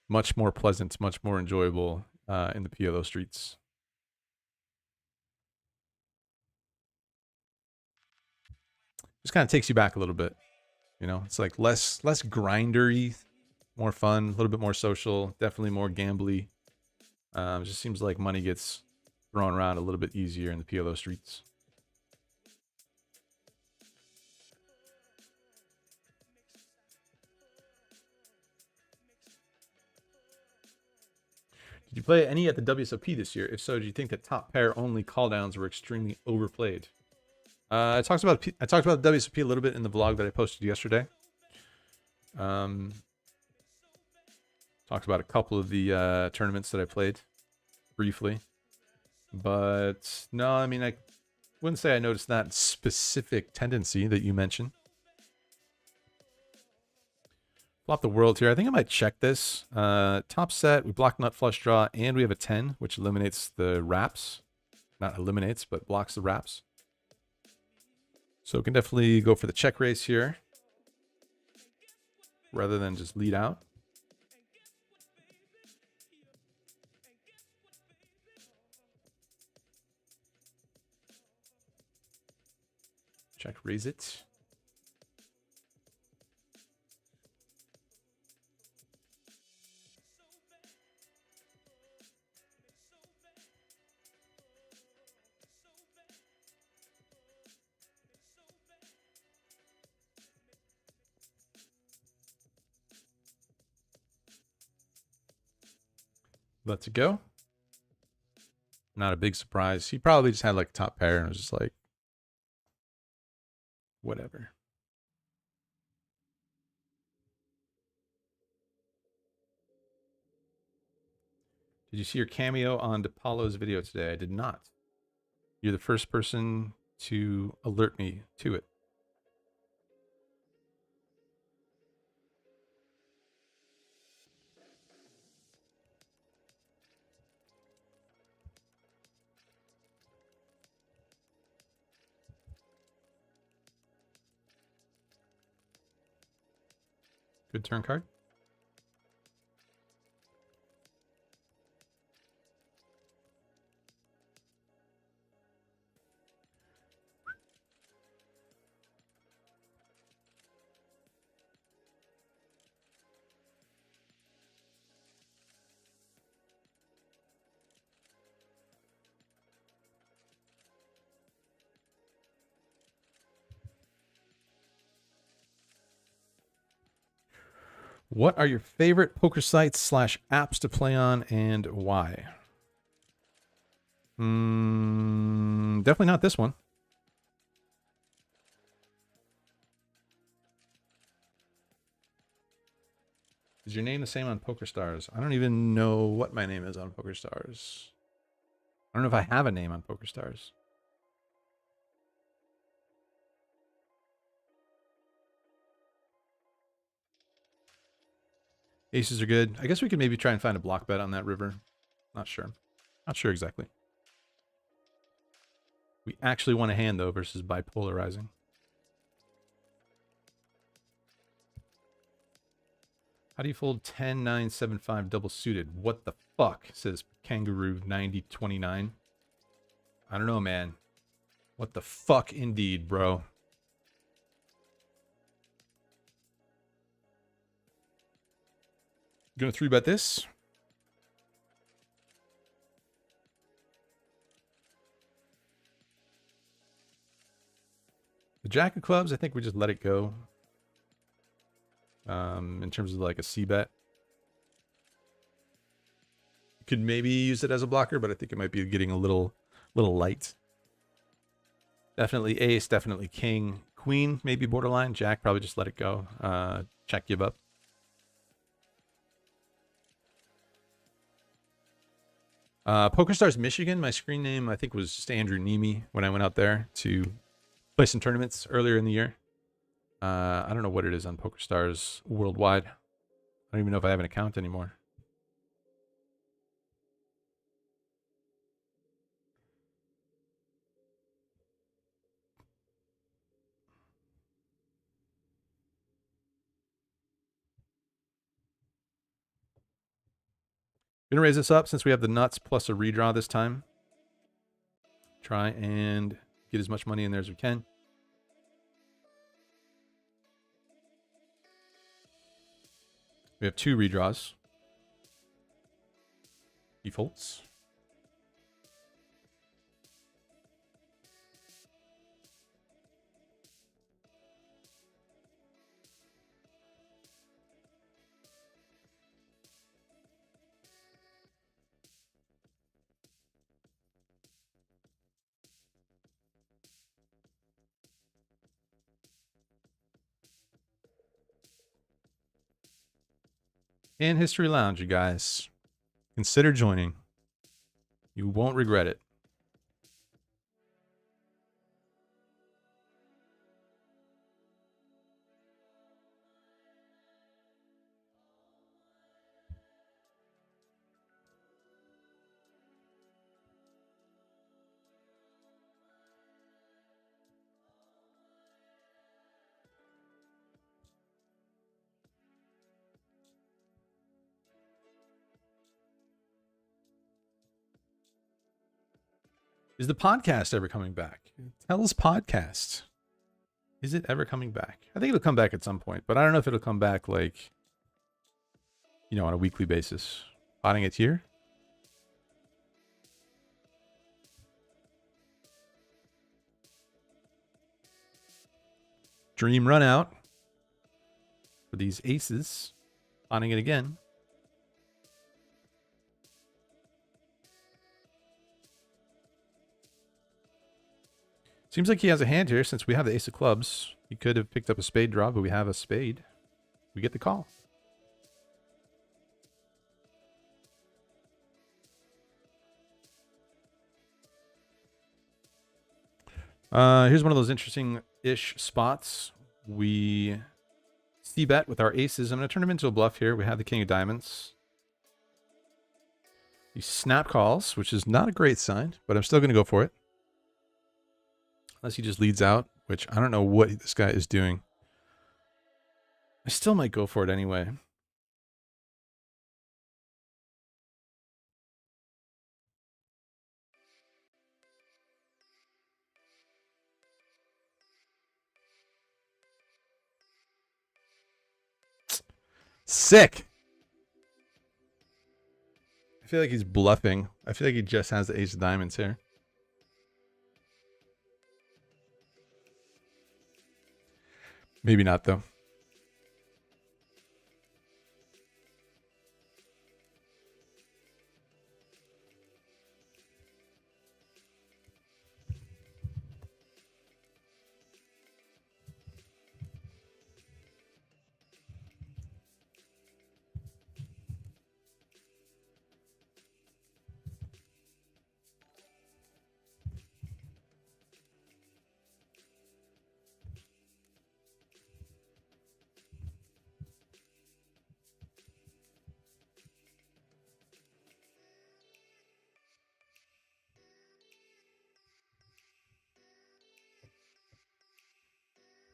much more pleasant, much more enjoyable in the PLO streets. Just kind of takes you back a little bit. You know, it's like less grindery, more fun, a little bit more social, definitely more gambly. It just seems like money gets thrown around a little bit easier in the PLO streets. Did you play any at the WSOP this year? If so, do you think that top pair only call downs were extremely overplayed? I talked about the WSOP a little bit in the vlog that I posted yesterday. Talked about a couple of the tournaments that I played briefly, but no, I mean, I wouldn't say I noticed that specific tendency that you mentioned. Flop the world here. I think I might check this. Top set, we block nut flush draw, and we have a 10, which eliminates the wraps. Not eliminates, but blocks the wraps. So we can definitely go for the check raise here rather than just lead out. Check raise it. Let it go. Not a big surprise. He probably just had like a top pair and was just like, whatever. Did you see your cameo on DePaulo's video today? I did not. You're the first person to alert me to it. Good turn card. What are your favorite poker sites / apps to play on and why? Definitely not this one. Is your name the same on PokerStars? I don't even know what my name is on PokerStars. I don't know if I have a name on PokerStars. Aces are good. I guess we could maybe try and find a block bet on that river. Not sure. Not sure exactly. We actually want a hand, though, versus bipolarizing. How do you fold 10, 9, 7, 5 double suited? What the fuck, says Kangaroo 9029. I don't know, man. What the fuck indeed, bro. You gonna 3-bet this? The jack of clubs, I think we just let it go. In terms of like a C-bet. Could maybe use it as a blocker, but I think it might be getting a little light. Definitely ace, definitely king. Queen, maybe borderline. Jack, probably just let it go. Check, give up. PokerStars Michigan, my screen name, I think, was just Andrew Nemi when I went out there to play some tournaments earlier in the year. I don't know what it is on PokerStars worldwide. I don't even know if I have an account anymore. Gonna raise this up since we have the nuts plus a redraw this time. Try and get as much money in there as we can. We have 2 redraws. He folds. And History Lounge, you guys. Consider joining. You won't regret it. Is the podcast ever coming back? Tell us, podcast. Is it ever coming back? I think it'll come back at some point, but I don't know if it'll come back like, you know, on a weekly basis. Potting it here. Dream run out for these aces. Potting it again. Seems like he has a hand here since we have the ace of clubs. He could have picked up a spade draw, but we have a spade. We get the call. Here's one of those interesting-ish spots. We c-bet with our aces. I'm going to turn him into a bluff here. We have the king of diamonds. He snap calls, which is not a great sign, but I'm still going to go for it. Unless he just leads out, which I don't know what this guy is doing. I still might go for it anyway. Sick. I feel like he's bluffing. I feel like he just has the ace of diamonds here. Maybe not, though.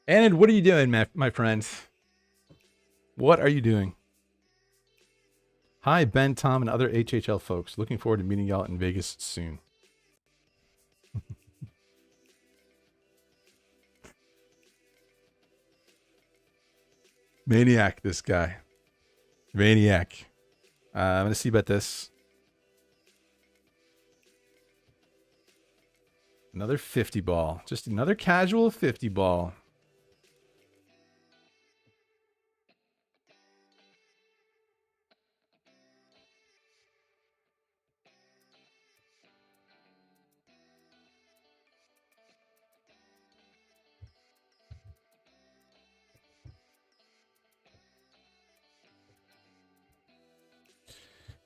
And what are you doing, my friend? What are you doing? Hi, Ben, Tom, and other HHL folks. Looking forward to meeting y'all in Vegas soon. Maniac, this guy. Maniac. I'm going to c-bet this. Another 50 ball. Just another casual 50 ball.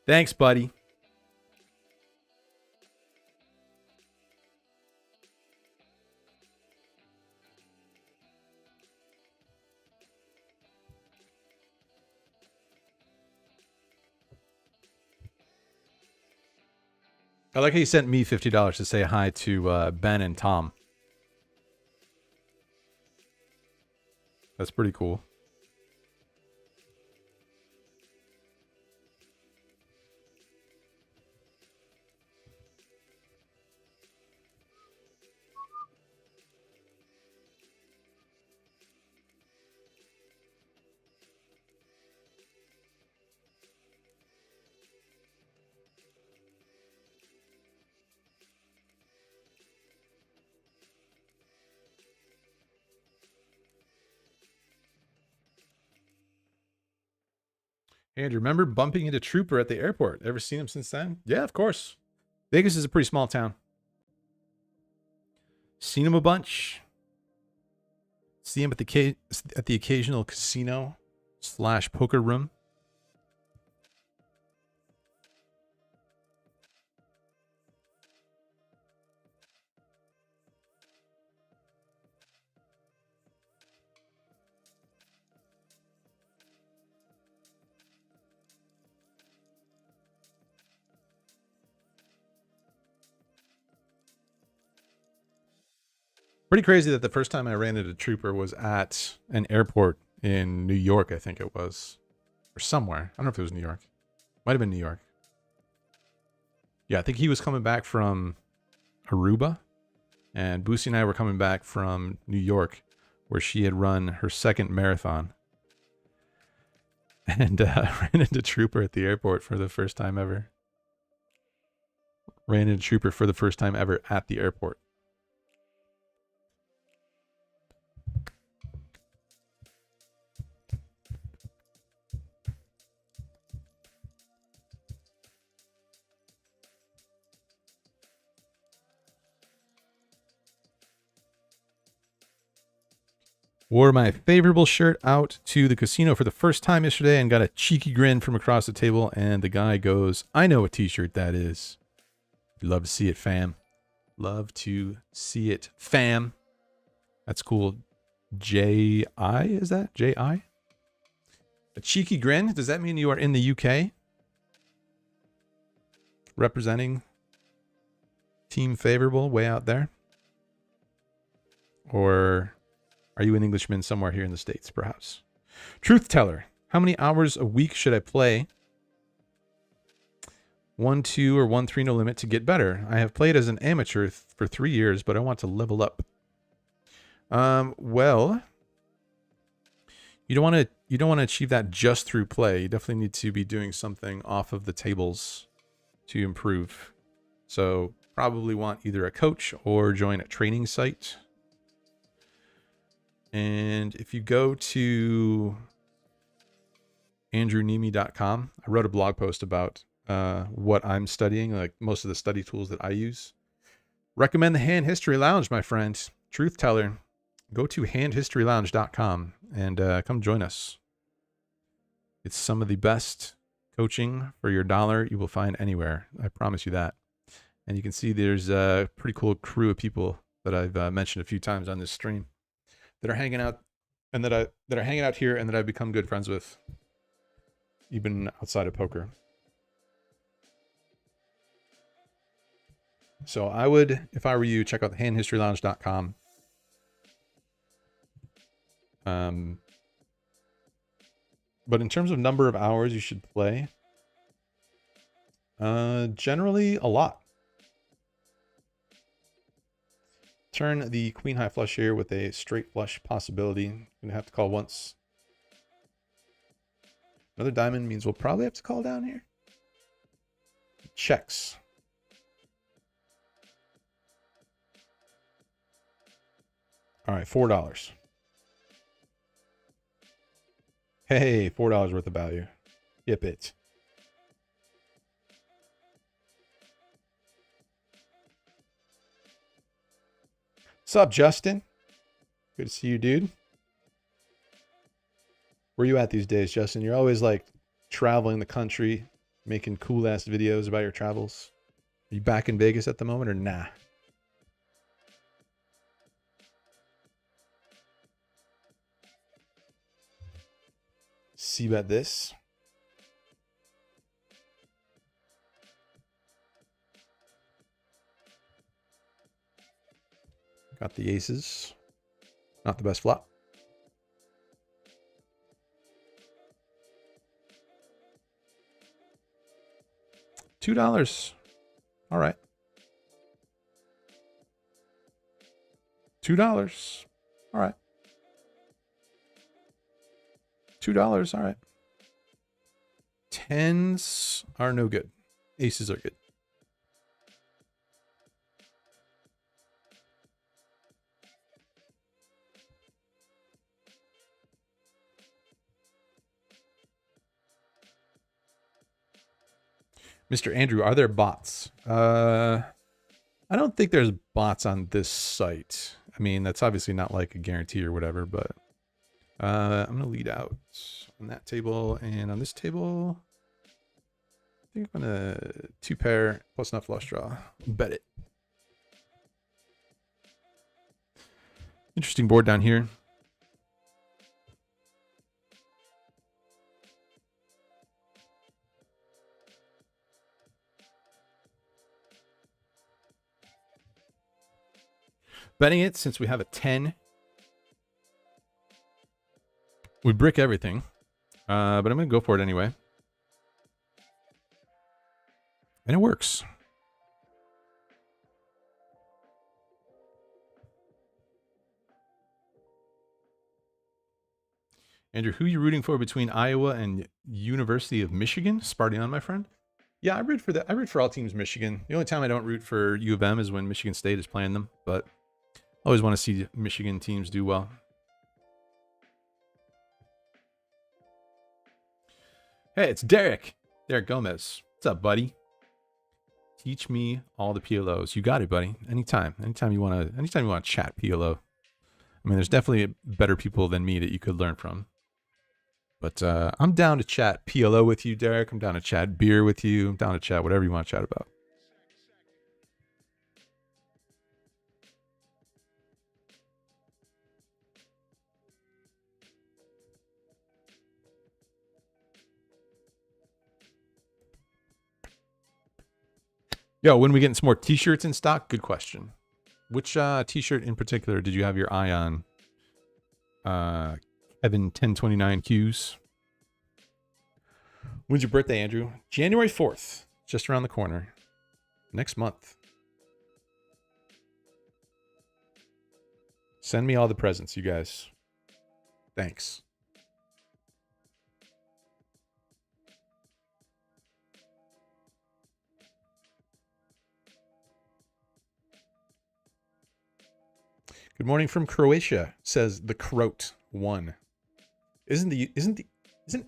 Thanks, buddy. I like how you sent me $50 to say hi to Ben and Tom. That's pretty cool. And remember bumping into Trooper at the airport? Ever seen him since then? Yeah, of course. Vegas is a pretty small town. Seen him a bunch. See him at the occasional casino / poker room. Pretty crazy that the first time I ran into Trooper was at an airport in New York, I think it was. Or somewhere. I don't know if it was New York. Might have been New York. Yeah, I think he was coming back from Aruba. And Boosie and I were coming back from New York, where she had run her second marathon. And ran into Trooper at the airport for the first time ever. Ran into Trooper for the first time ever at the airport. Wore my favorable shirt out to the casino for the first time yesterday and got a cheeky grin from across the table. And the guy goes, I know what t-shirt that is. Love to see it, fam. Love to see it, fam. That's cool. J.I. is that? J.I.? A cheeky grin. Does that mean you are in the UK? Representing Team Favorable way out there? Or are you an Englishman somewhere here in the States, perhaps? Truth Teller. How many hours a week should I play? 1-2 or 1-3 no limit to get better. I have played as an amateur for 3 years, but I want to level up. Well, you don't want to achieve that just through play. You definitely need to be doing something off of the tables to improve. So probably want either a coach or join a training site. And if you go to andrewnemi.com, I wrote a blog post about what I'm studying, like most of the study tools that I use. Recommend the Hand History Lounge, my friend. Truth Teller. Go to handhistorylounge.com and come join us. It's some of the best coaching for your dollar you will find anywhere. I promise you that. And you can see there's a pretty cool crew of people that I've mentioned a few times on this stream that are hanging out and that are hanging out here and that I've become good friends with, even outside of poker. So I would, if I were you, check out the handhistorylounge.com. But in terms of number of hours you should play, generally a lot. Turn the queen high flush here with a straight flush possibility. You're gonna have to call once. Another diamond means we'll probably have to call down here. Checks. All right, $4. Hey, $4 worth of value. Yip it. Sup, Justin? Good to see you, dude. Where you at these days, Justin? You're always like traveling the country, making cool ass videos about your travels. Are you back in Vegas at the moment or nah? See about this. Got the aces. Not the best flop. $2. All right. $2. All right. $2. All right. Tens are no good. Aces are good. Mr. Andrew, are there bots? I don't think there's bots on this site. I mean, that's obviously not like a guarantee or whatever, but I'm going to lead out on that table and on this table. I think I'm going to 2-pair plus nut flush draw. Bet it. Interesting board down here. Betting it since we have a 10. We brick everything, but I'm going to go for it anyway. And it works. Andrew, who are you rooting for between Iowa and University of Michigan? Sparty on, my friend. Yeah, I root for that. I root for all teams Michigan. The only time I don't root for U of M is when Michigan State is playing them, but I always want to see Michigan teams do well. Hey, it's Derek. Derek Gomez. What's up, buddy? Teach me all the PLOs. You got it, buddy. Anytime. Anytime you want to chat PLO. I mean, there's definitely better people than me that you could learn from. But I'm down to chat PLO with you, Derek. I'm down to chat beer with you. I'm down to chat whatever you want to chat about. Yo, when we getting some more t-shirts in stock? Good question. Which t-shirt in particular did you have your eye on? Evan 1029 Q's. When's your birthday, Andrew? January 4th. Just around the corner. Next month. Send me all the presents, you guys. Thanks. Good morning from Croatia, says the Croat 1. Isn't the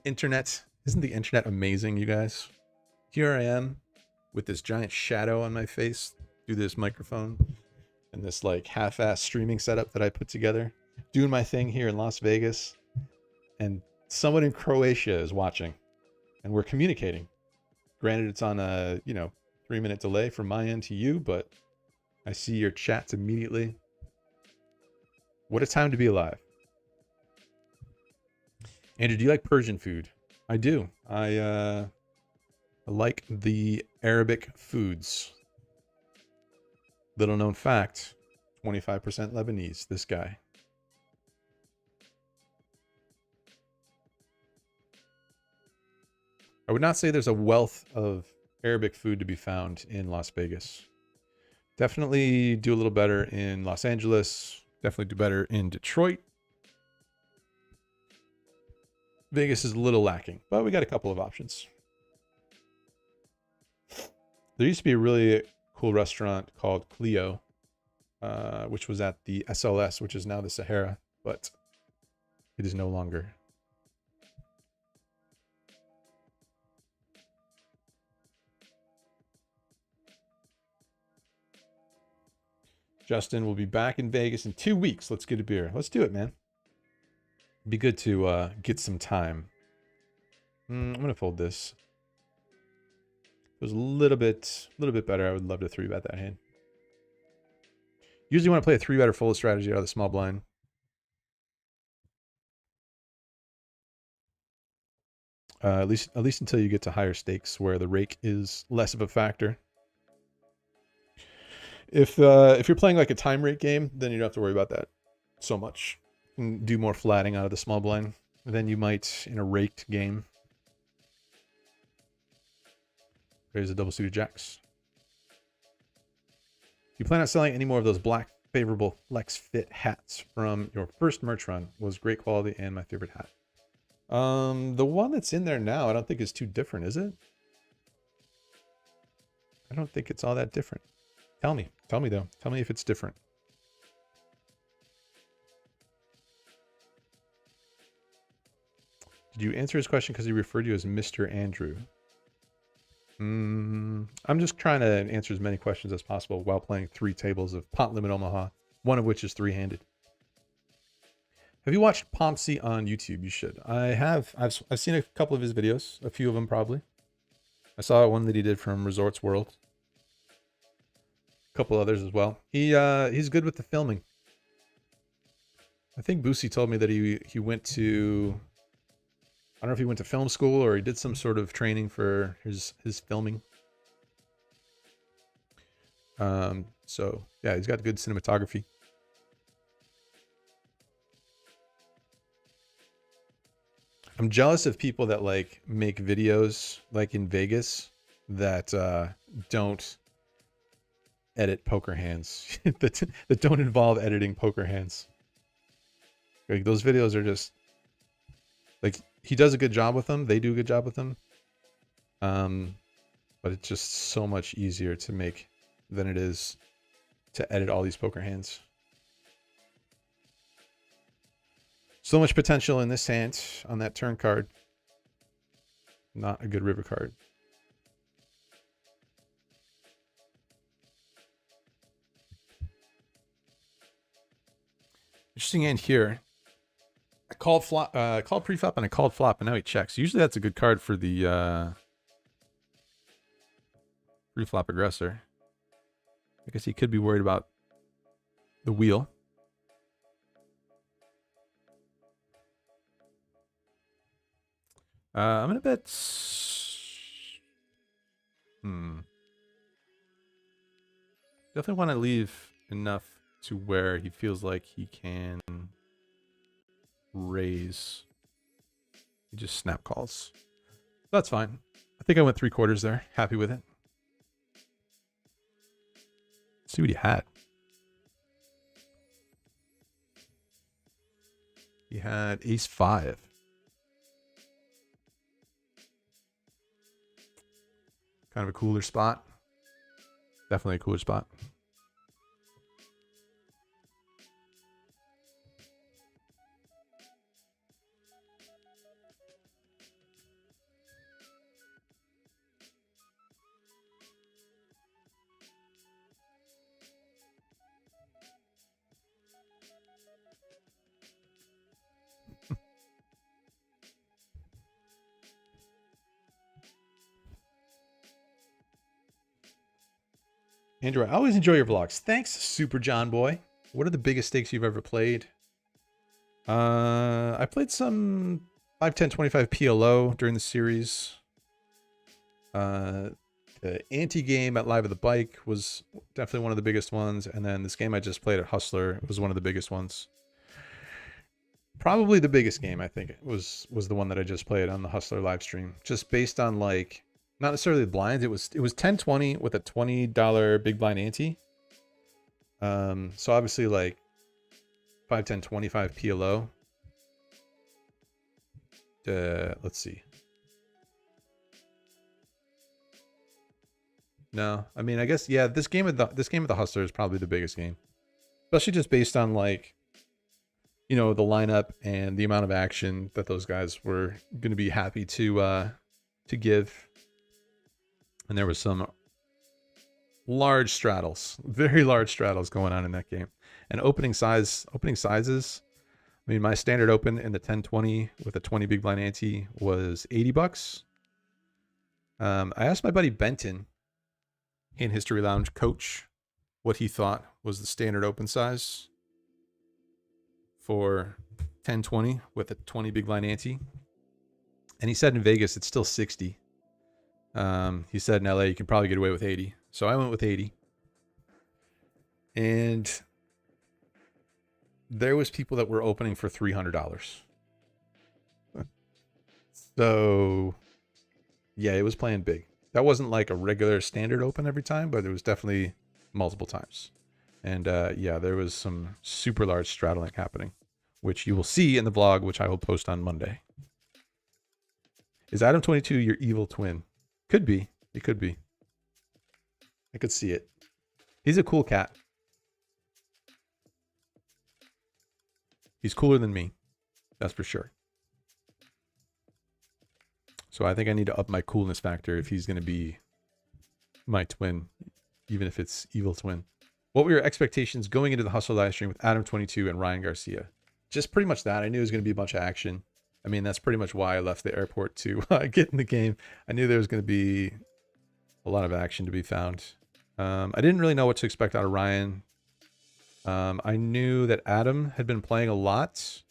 internet amazing, you guys? Here I am with this giant shadow on my face through this microphone and this like half-ass streaming setup that I put together, doing my thing here in Las Vegas, and someone in Croatia is watching and we're communicating. Granted, it's on a 3-minute delay from my end to you, but I see your chats immediately. What a time to be alive. Andrew, do you like Persian food? I do. I like the Arabic foods. Little known fact, 25% Lebanese, this guy. I would not say there's a wealth of Arabic food to be found in Las Vegas. Definitely do a little better in Los Angeles. Definitely do better in Detroit. Vegas is a little lacking, but we got a couple of options. There used to be a really cool restaurant called Clio, which was at the SLS, which is now the Sahara, but it is no longer. Justin will be back in Vegas in 2 weeks. Let's get a beer. Let's do it, man. Be good to get some time. I'm gonna fold this. If it was a little bit better, I would love to 3-bet that hand. Usually want to play a 3-bet or fold strategy out of the small blind. At least until you get to higher stakes where the rake is less of a factor. If you're playing like a time rate game, then you don't have to worry about that so much. You can do more flatting out of the small blind than you might in a raked game. Raise a double suited jacks. You plan on selling any more of those black favorable flex fit hats from your first merch run? Was great quality and my favorite hat. The one that's in there now, I don't think is too different, is it? I don't think it's all that different. Tell me though. Tell me if it's different. Did you answer his question because he referred to you as Mr. Andrew? I'm just trying to answer as many questions as possible while playing 3 tables of Pot Limit Omaha, one of which is 3-handed. Have you watched Pomsey on YouTube? You should. I have. I've seen a couple of his videos, a few of them probably. I saw one that he did from Resorts World. A couple others as well. He's good with the filming. I think Boosie told me that he went to, I don't know if he went to film school or he did some sort of training for his filming. So yeah, he's got good cinematography. I'm jealous of people that like make videos like in Vegas that don't edit poker hands, that don't involve editing poker hands. Like those videos are just like, he does a good job with them. They do a good job with them. But it's just so much easier to make than it is to edit all these poker hands. So much potential in this hand on that turn card. Not a good river card. Interesting hand here. I called flop, called pre-flop, and I called flop, and now he checks. Usually that's a good card for the pre-flop aggressor. I guess he could be worried about the wheel. I'm gonna bet. Definitely want to leave enough to where he feels like he can raise. He just snap calls. That's fine. I think I went 3/4 there. Happy with it. Let's see what he had. He had ace-5. Kind of a cooler spot. Definitely a cooler spot. Andrew, I always enjoy your vlogs. Thanks, Super John Boy. What are the biggest stakes you've ever played? I played some 5, 10, 25 PLO during the series. The anti-game at Live at the Bike was definitely one of the biggest ones. And then this game I just played at Hustler was one of the biggest ones. Probably the biggest game, I think, was the one that I just played on the Hustler live stream. Just based on, like, not necessarily the blinds. It was 10-20 with a $20 big blind ante. So obviously, like, 5, 10, 25 PLO. Let's see. No, I mean, I guess, yeah, this game of the Hustler is probably the biggest game, especially just based on, like, you know, the lineup and the amount of action that those guys were going to be happy to give. And there was some large straddles, very large straddles going on in that game. And opening sizes. I mean, my standard open in the 10-20 with a 20 big blind ante was $80. I asked my buddy Benton in History Lounge Coach what he thought was the standard open size for 10-20 with a 20 big blind ante. And he said in Vegas, it's still 60. He said in LA, you can probably get away with 80. So I went with 80. And there was people that were opening for $300. So yeah, it was playing big. That wasn't like a regular standard open every time, but it was definitely multiple times. And yeah, there was some super large straddling happening, which you will see in the vlog, which I will post on Monday. Is Adam 22 your evil twin? Could be. It could be. I could see it. He's a cool cat. He's cooler than me. That's for sure. So I think I need to up my coolness factor if he's going to be my twin, even if it's evil twin. What were your expectations going into the Hustle live stream with Adam 22 and Ryan Garcia? Just pretty much that. I knew it was going to be a bunch of action. I mean, that's pretty much why I left the airport to get in the game. I knew there was going to be a lot of action to be found. I didn't really know what to expect out of Ryan. I knew that Adam had been playing a lot.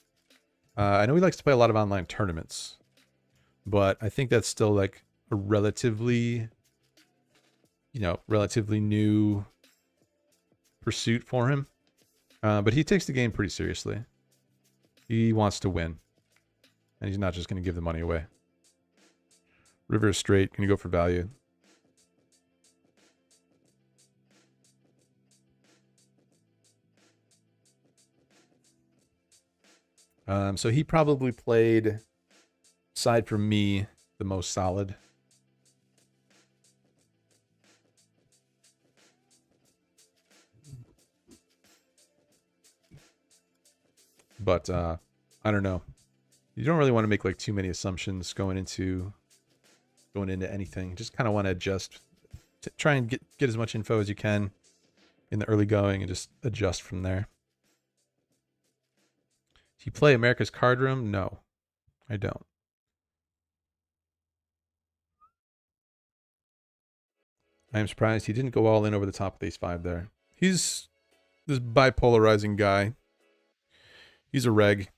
I know he likes to play a lot of online tournaments, but I think that's still like a relatively new pursuit for him. But he takes the game pretty seriously. He wants to win. And he's not just going to give the money away. River is straight. Can you go for value? So he probably played, aside from me, the most solid. But I don't know. You don't really want to make like too many assumptions going into anything. Just kind of want to adjust, try and get as much info as you can in the early going and just adjust from there. Do you play America's Card Room? No, I don't. I am surprised he didn't go all in over the top with ace-5 there. He's this bipolarizing guy. He's a reg.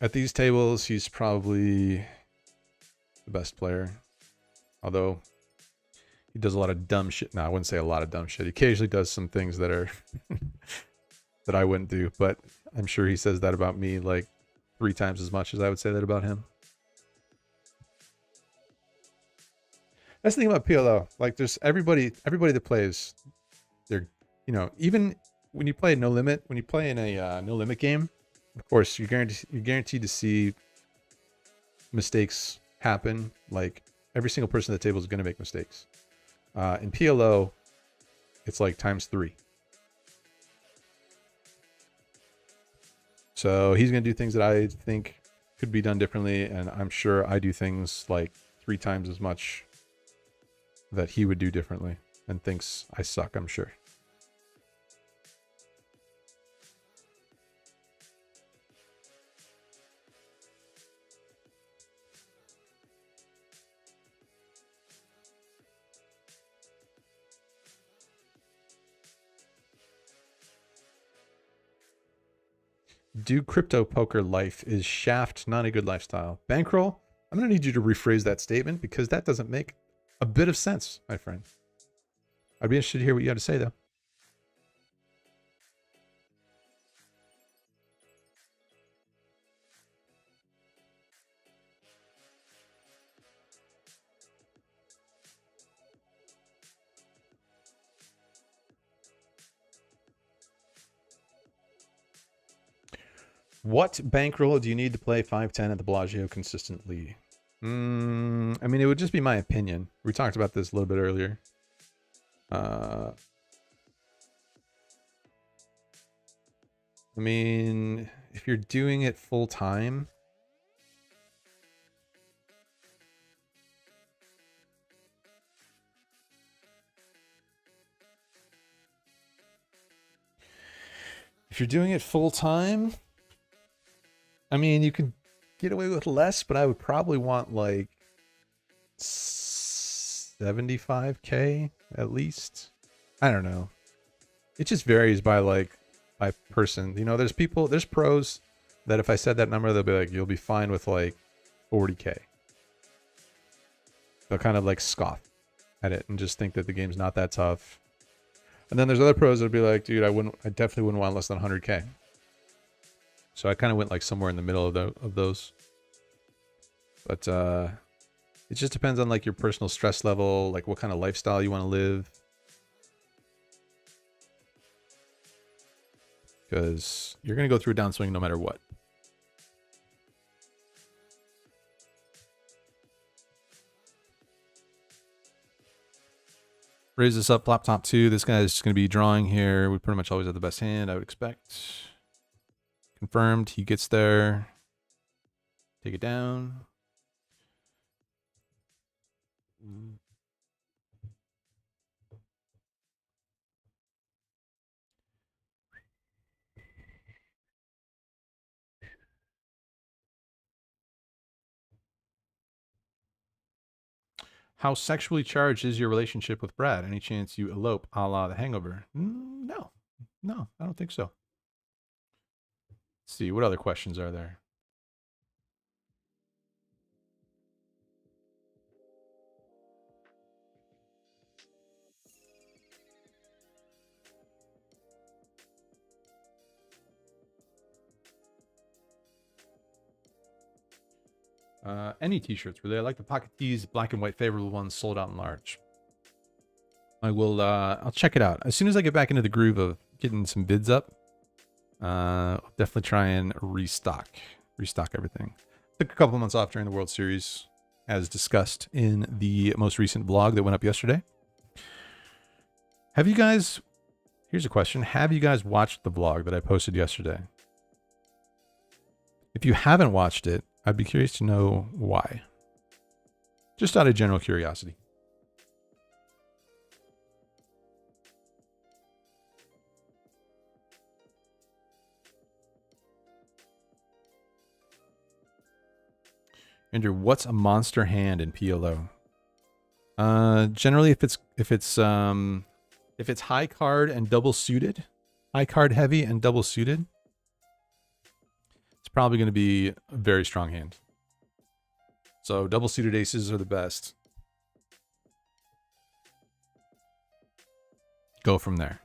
At these tables, he's probably the best player. Although he does a lot of dumb shit. No, I wouldn't say a lot of dumb shit. He occasionally does some things that are that I wouldn't do, but I'm sure he says that about me like 3 times as much as I would say that about him. That's the thing about PLO. Like, there's everybody that plays, they're, you know, even when you play no limit, when you play in a no limit game, of course you're guaranteed to see mistakes happen. Like, every single person at the table is going to make mistakes. In PLO, it's like times 3. So he's going to do things that I think could be done differently, and I'm sure I do things like 3 times as much that he would do differently, and thinks I suck, I'm sure. Do crypto poker life is shaft not a good lifestyle? Bankroll, I'm going to need you to rephrase that statement because that doesn't make a bit of sense, my friend. I'd be interested to hear what you had to say, though. What bankroll do you need to play 5-10 at the Bellagio consistently? I mean, it would just be my opinion. We talked about this a little bit earlier. I mean, if you're doing it full time, I mean, you could get away with less, but I would probably want like 75K at least. I don't know. It just varies by person. You know, there's pros that if I said that number, they'll be like, you'll be fine with like 40K. They'll kind of like scoff at it and just think that the game's not that tough. And then there's other pros that'll be like, dude, I definitely wouldn't want less than 100K. So I kind of went like somewhere in the middle of those. But it just depends on like your personal stress level, like what kind of lifestyle you want to live. Because you're going to go through a downswing no matter what. Raise this up, flop top 2. This guy is just going to be drawing here. We pretty much always have the best hand, I would expect. Confirmed. He gets there. Take it down. How sexually charged is your relationship with Brad? Any chance you elope a la The Hangover? No, I don't think so. Let's see, what other questions are there? Any t-shirts really. I like the pocket tees, black and white favorable ones, sold out in large. I'll check it out. As soon as I get back into the groove of getting some bids up, I'll definitely try and restock everything. Took a couple of months off during the World Series, as discussed in the most recent vlog that went up yesterday. Here's a question. Have you guys watched the vlog that I posted yesterday? If you haven't watched it, I'd be curious to know why. Just out of general curiosity. Andrew, what's a monster hand in PLO? Generally, if it's high card and double suited, high card heavy and double suited, it's probably going to be a very strong hand. So double suited aces are the best. go from there.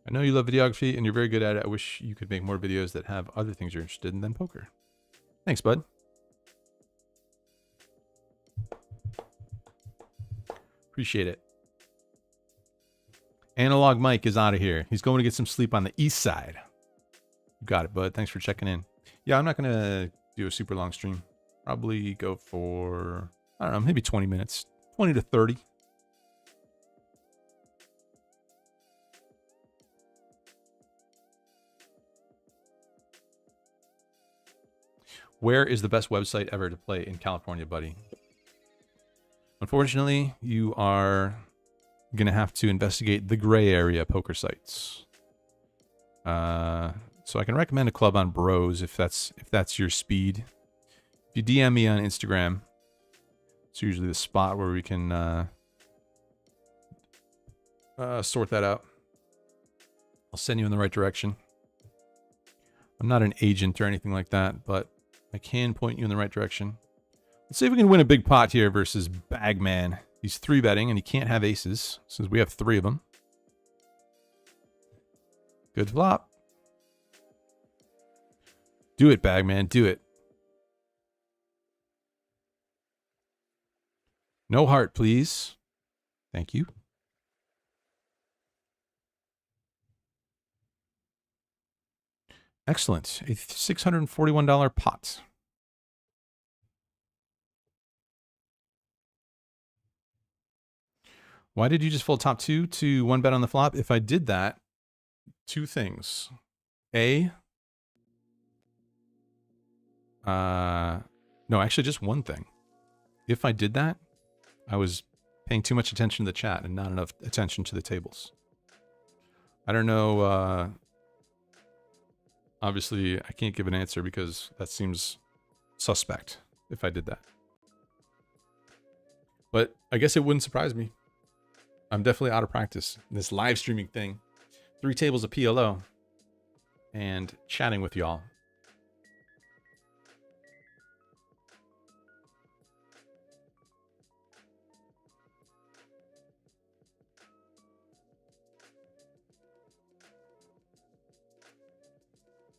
I know you love videography and you're very good at it. I wish you could make more videos that have other things you're interested in than poker. Thanks, bud. Appreciate it. Analog Mike is out of here. He's going to get some sleep on the east side. You got it, bud. Thanks for checking in. Yeah, I'm not going to do a super long stream. Probably go for, I don't know, maybe 20 minutes. 20 to 30. Where is the best website ever to play in California, buddy? Unfortunately, you are going to have to investigate the gray area poker sites. So I can recommend a club on Bros if that's your speed. If you DM me on Instagram, it's usually the spot where we can sort that out. I'll send you in the right direction. I'm not an agent or anything like that, but I can point you in the right direction. Let's see if we can win a big pot here versus Bagman. He's 3-betting and he can't have aces since we have 3 of them. Good flop. Do it, Bagman. Do it. No heart, please. Thank you. Excellent. A $641 pot. Why did you just fold top 2 to 1-bet on the flop? If I did that, 2 things. No, actually just one thing. If I did that, I was paying too much attention to the chat and not enough attention to the tables. I don't know. Obviously, I can't give an answer because that seems suspect if I did that. But I guess it wouldn't surprise me. I'm definitely out of practice in this live streaming thing. 3 tables of PLO and chatting with y'all.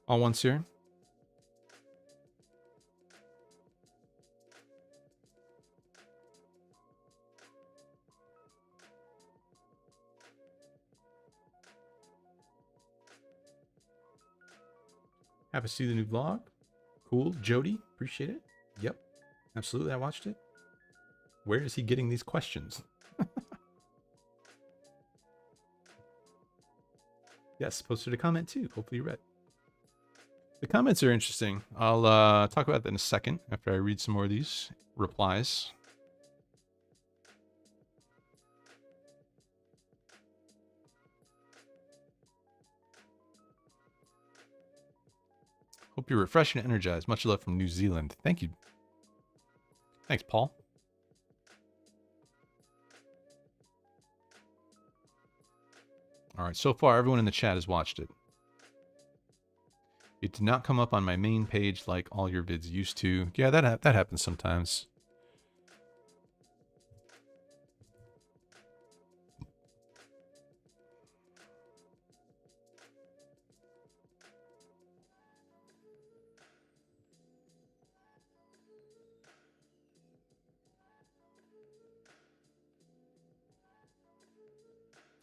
All once here. Have to see the new vlog. Cool. Jody, appreciate it. Yep, absolutely. I watched it. Where is he getting these questions? Yes, posted a comment too. Hopefully you read. The comments are interesting. I'll talk about that in a second after I read some more of these replies. Hope you're refreshed and energized. Much love from New Zealand. Thank you. Thanks, Paul. All right, so far everyone in the chat has watched it. It did not come up on my main page like all your vids used to. Yeah, that happens sometimes.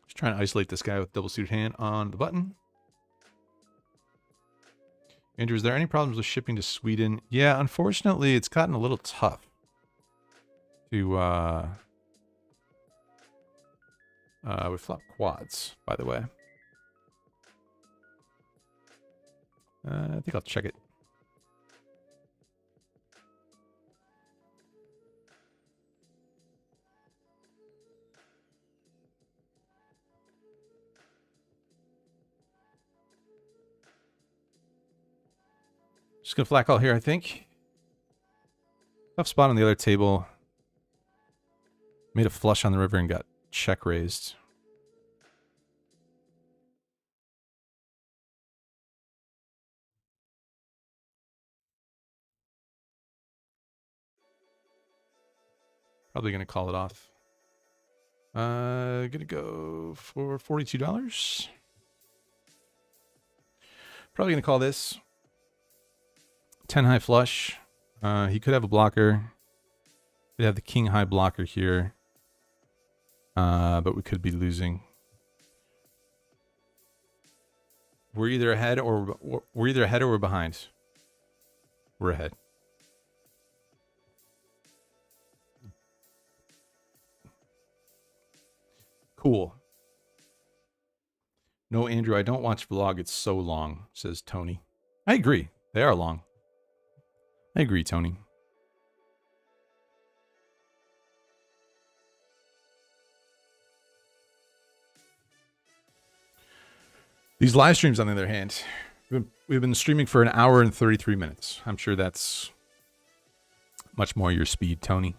Just trying to isolate this guy with double suited hand on the button. Andrew, is there any problems with shipping to Sweden? Yeah, unfortunately, it's gotten a little tough to we flop quads, by the way. I think I'll check it. Just gonna flat call here, I think. Tough spot on the other table. Made a flush on the river and got check raised. Probably gonna call it off. Gonna go for $42. Probably gonna call this 10 high flush. He could have a blocker. Could have the king high blocker here. But we could be losing. We're either ahead or we're behind. We're ahead. Cool. No, Andrew, I don't watch vlog. It's so long, says Tony. I agree. They are long. I agree, Tony. These live streams, on the other hand, we've been streaming for 1 hour and 33 minutes. I'm sure that's much more your speed, Tony.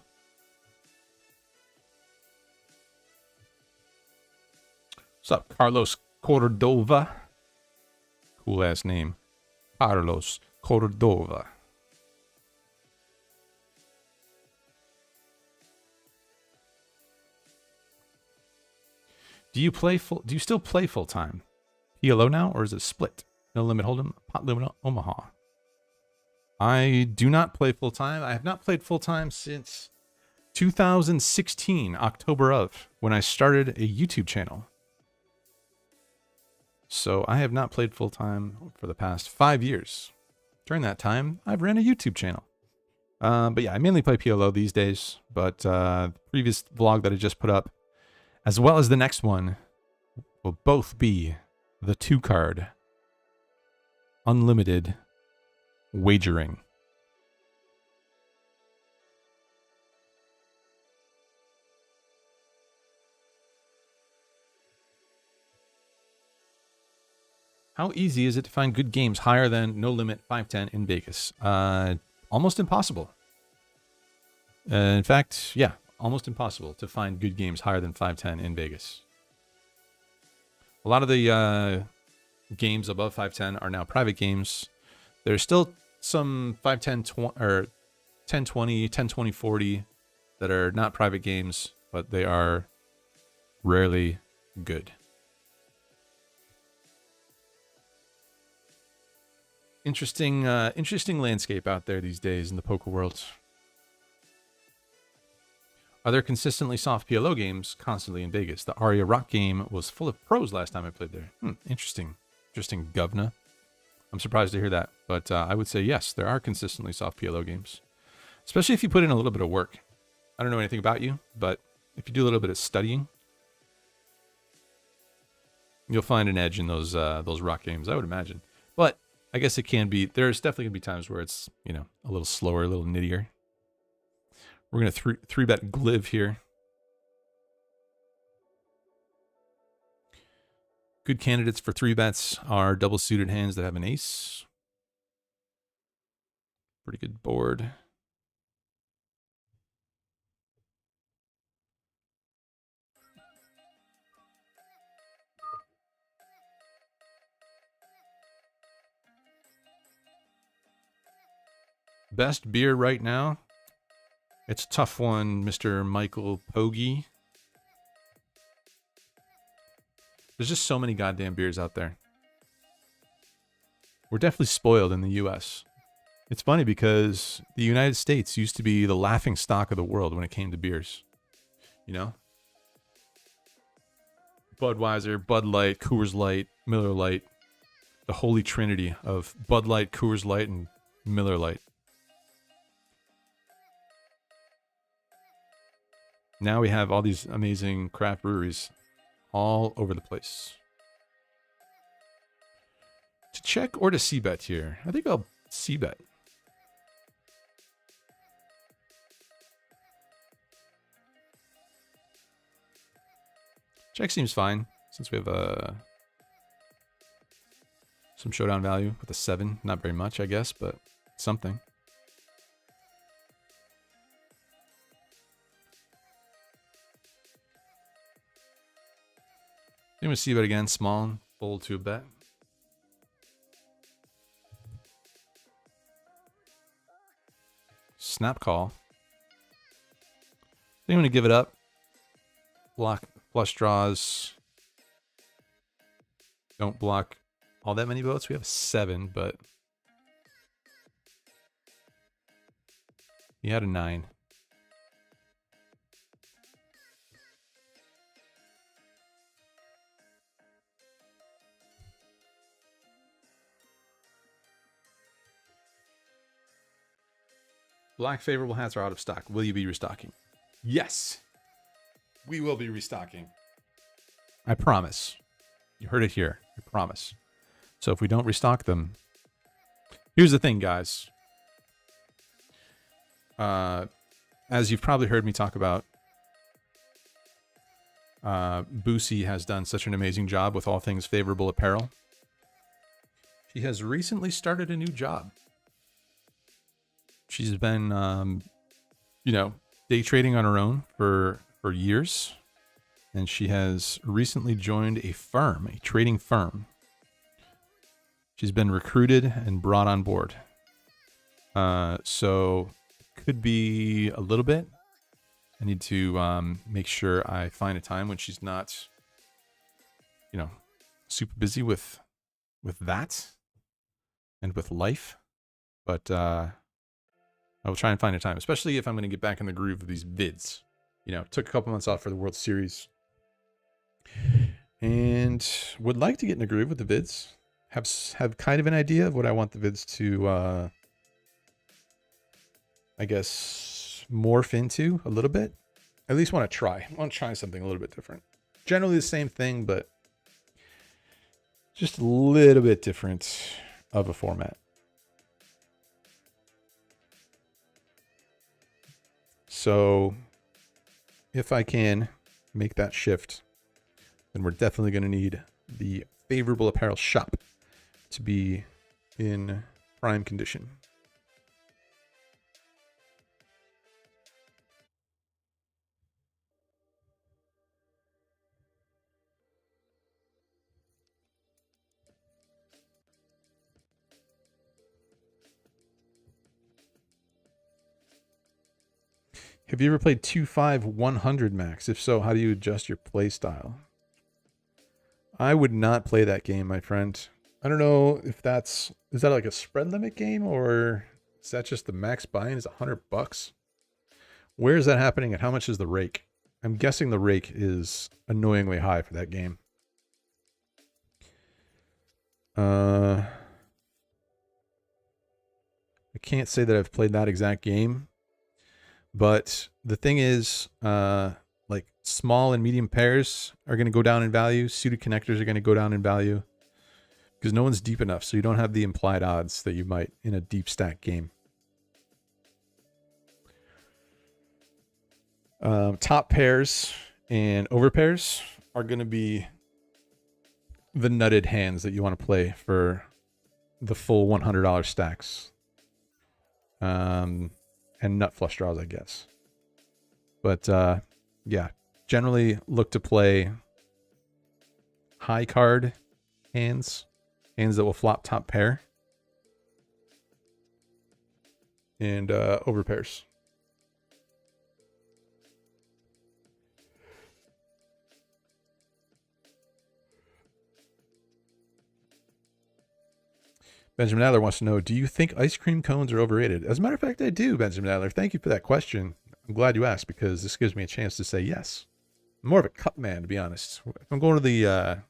What's up, Carlos Cordova? Cool ass name. Carlos Cordova. Do you still play full time? PLO now, or is it split? No Limit Hold'em, Pot Limit Omaha. I do not play full time. I have not played full time since 2016, October of, when I started a YouTube channel. So I have not played full time for the past 5 years. During that time, I've ran a YouTube channel. But yeah, I mainly play PLO these days. But the previous vlog that I just put up, as well as the next one, will both be the 2-card unlimited wagering. How easy is it to find good games higher than No Limit 510 in Vegas? Almost impossible. In fact, yeah, almost impossible to find good games higher than 510 in Vegas. A lot of the games above 510 are now private games. There's still some 510 or 1020, 1020, 40 that are not private games, but they are rarely good. Interesting landscape out there these days in the poker world. Are there consistently soft PLO games constantly in Vegas? The Aria Rock game was full of pros last time I played there. Interesting, governor. I'm surprised to hear that, but I would say yes, there are consistently soft PLO games, especially if you put in a little bit of work. I don't know anything about you, but if you do a little bit of studying, you'll find an edge in those rock games, I would imagine. But I guess it can be. There's definitely gonna be times where it's, you know, a little slower, a little nittier. We're gonna three bet Gliv here. Good candidates for 3 bets are double suited hands that have an ace. Pretty good board. Best beer right now? It's a tough one, Mr. Michael Pogge. There's just so many goddamn beers out there. We're definitely spoiled in the U.S. It's funny because the United States used to be the laughing stock of the world when it came to beers. You know? Budweiser, Bud Light, Coors Light, Miller Light. The holy trinity of Bud Light, Coors Light, and Miller Light. Now we have all these amazing craft breweries all over the place. To check or to c-bet here? I think I'll c-bet. Check seems fine since we have some showdown value with a 7. Not very much, I guess, but something. I'm going to c-bet again, small, fold to a bet. Snap call. I'm going to give it up. Block flush draws. Don't block all that many boats. We have 7, but he had a 9. Black favorable hats are out of stock. Will you be restocking? Yes. We will be restocking. I promise. You heard it here. I promise. So if we don't restock them, here's the thing, guys. As you've probably heard me talk about, Boosie has done such an amazing job with all things favorable apparel. She has recently started a new job. She's been, day trading on her own for years. And she has recently joined a firm, a trading firm. She's been recruited and brought on board. So it could be a little bit. I need to make sure I find a time when she's not, super busy with that and with life. But I will try and find a time, especially if I'm going to get back in the groove of these vids. Took a couple months off for the World Series. And would like to get in a groove with the vids. Have kind of an idea of what I want the vids to, morph into a little bit. At least want to try. I want to try something a little bit different. Generally the same thing, but just a little bit different of a format. So if I can make that shift, then we're definitely going to need the favorable apparel shop to be in prime condition. Have you ever played 2-5-100 max? If so, how do you adjust your play style? I would not play that game, my friend. I don't know if is that like a spread limit game, or is that just the max buy-in is $100? Where is that happening and how much is the rake? I'm guessing the rake is annoyingly high for that game. I can't say that I've played that exact game. But the thing is, like small and medium pairs are going to go down in value. Suited connectors are going to go down in value because no one's deep enough. So you don't have the implied odds that you might in a deep stack game. Top pairs and over pairs are going to be the nutted hands that you want to play for the full $100 stacks. And nut flush draws, I guess. But yeah, generally look to play high card hands that will flop top pair, and over pairs. Benjamin Adler wants to know, do you think ice cream cones are overrated? As a matter of fact, I do, Benjamin Adler. Thank you for that question. I'm glad you asked because this gives me a chance to say yes. I'm more of a cup man, to be honest. If I'm going to the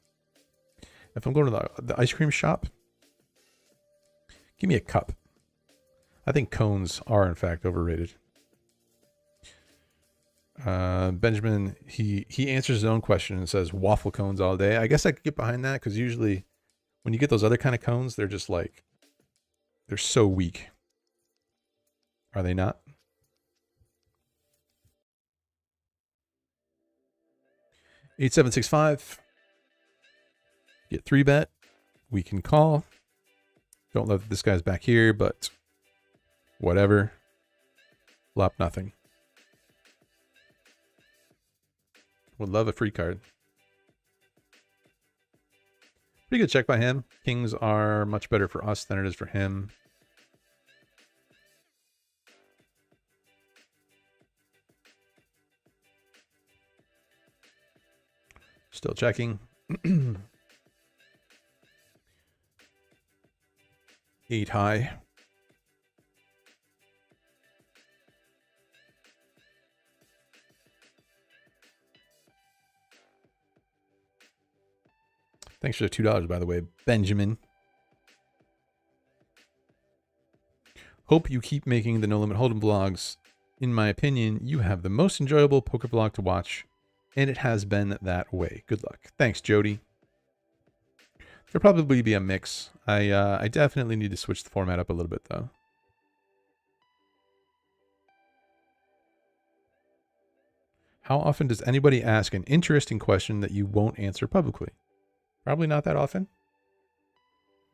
ice cream shop, give me a cup. I think cones are in fact overrated. Benjamin, he answers his own question and says waffle cones all day. I guess I could get behind that because usually when you get those other kind of cones, they're just like, they're so weak. Are they not? $8765. Get 3-bet. We can call. Don't love that this guy's back here, but whatever. Flop nothing. Would love a free card. Pretty good check by him. Kings are much better for us than it is for him. Still checking. 8 high. Thanks for the $2, by the way, Benjamin. Hope you keep making the No Limit Hold'em vlogs. In my opinion, you have the most enjoyable poker vlog to watch, and it has been that way. Good luck. Thanks, Jody. There'll probably be a mix. I definitely need to switch the format up a little bit, though. How often does anybody ask an interesting question that you won't answer publicly? Probably not that often.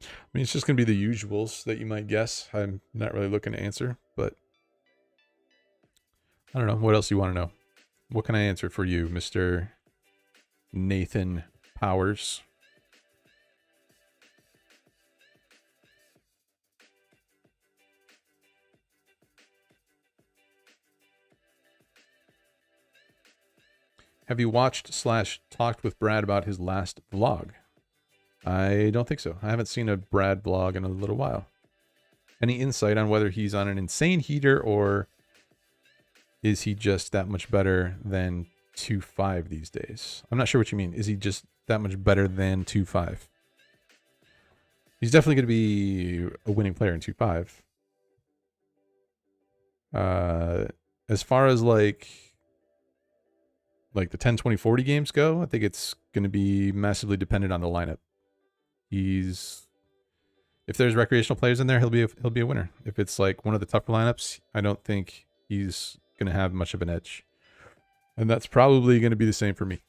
I mean, it's just going to be the usuals that you might guess. I'm not really looking to answer, but I don't know. What else do you want to know? What can I answer for you, Mr. Nathan Powers? Have you watched/talked with Brad about his last vlog? I don't think so. I haven't seen a Brad vlog in a little while. Any insight on whether he's on an insane heater or is he just that much better than 2.5 these days? I'm not sure what you mean. Is he just that much better than 2.5? He's definitely going to be a winning player in 2.5. As far as like the 10, 20, 40 games go, I think it's going to be massively dependent on the lineup. If there's recreational players in there, he'll be a winner. If it's like one of the tougher lineups, I don't think he's going to have much of an edge. And that's probably going to be the same for me.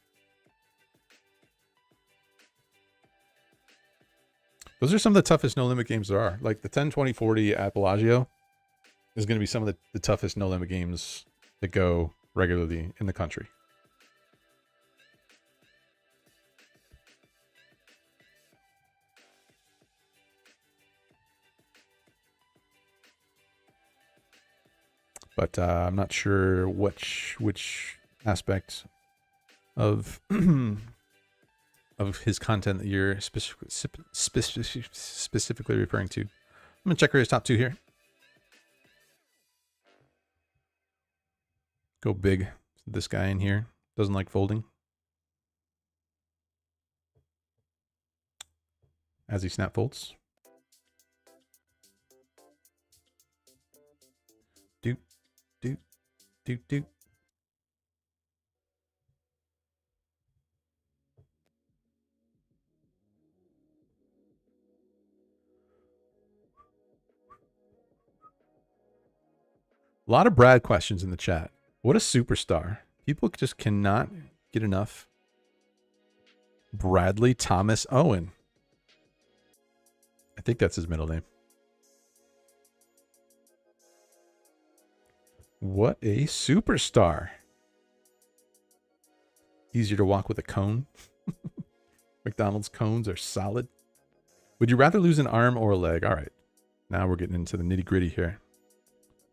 Those are some of the toughest no limit games there are. Like the 10, 20, 40 at Bellagio is going to be some of the toughest no limit games that go regularly in the country. But I'm not sure which aspect of of his content that you're specifically referring to. I'm gonna check his top 2 here. Go big. This guy in here doesn't like folding. As he snap folds. Doot. A lot of Brad questions in the chat. What a superstar. People just cannot get enough. Bradley Thomas Owen. I think that's his middle name. What a superstar. Easier to walk with a cone. McDonald's cones are solid. Would you rather lose an arm or a leg? All right. Now we're getting into the nitty gritty here.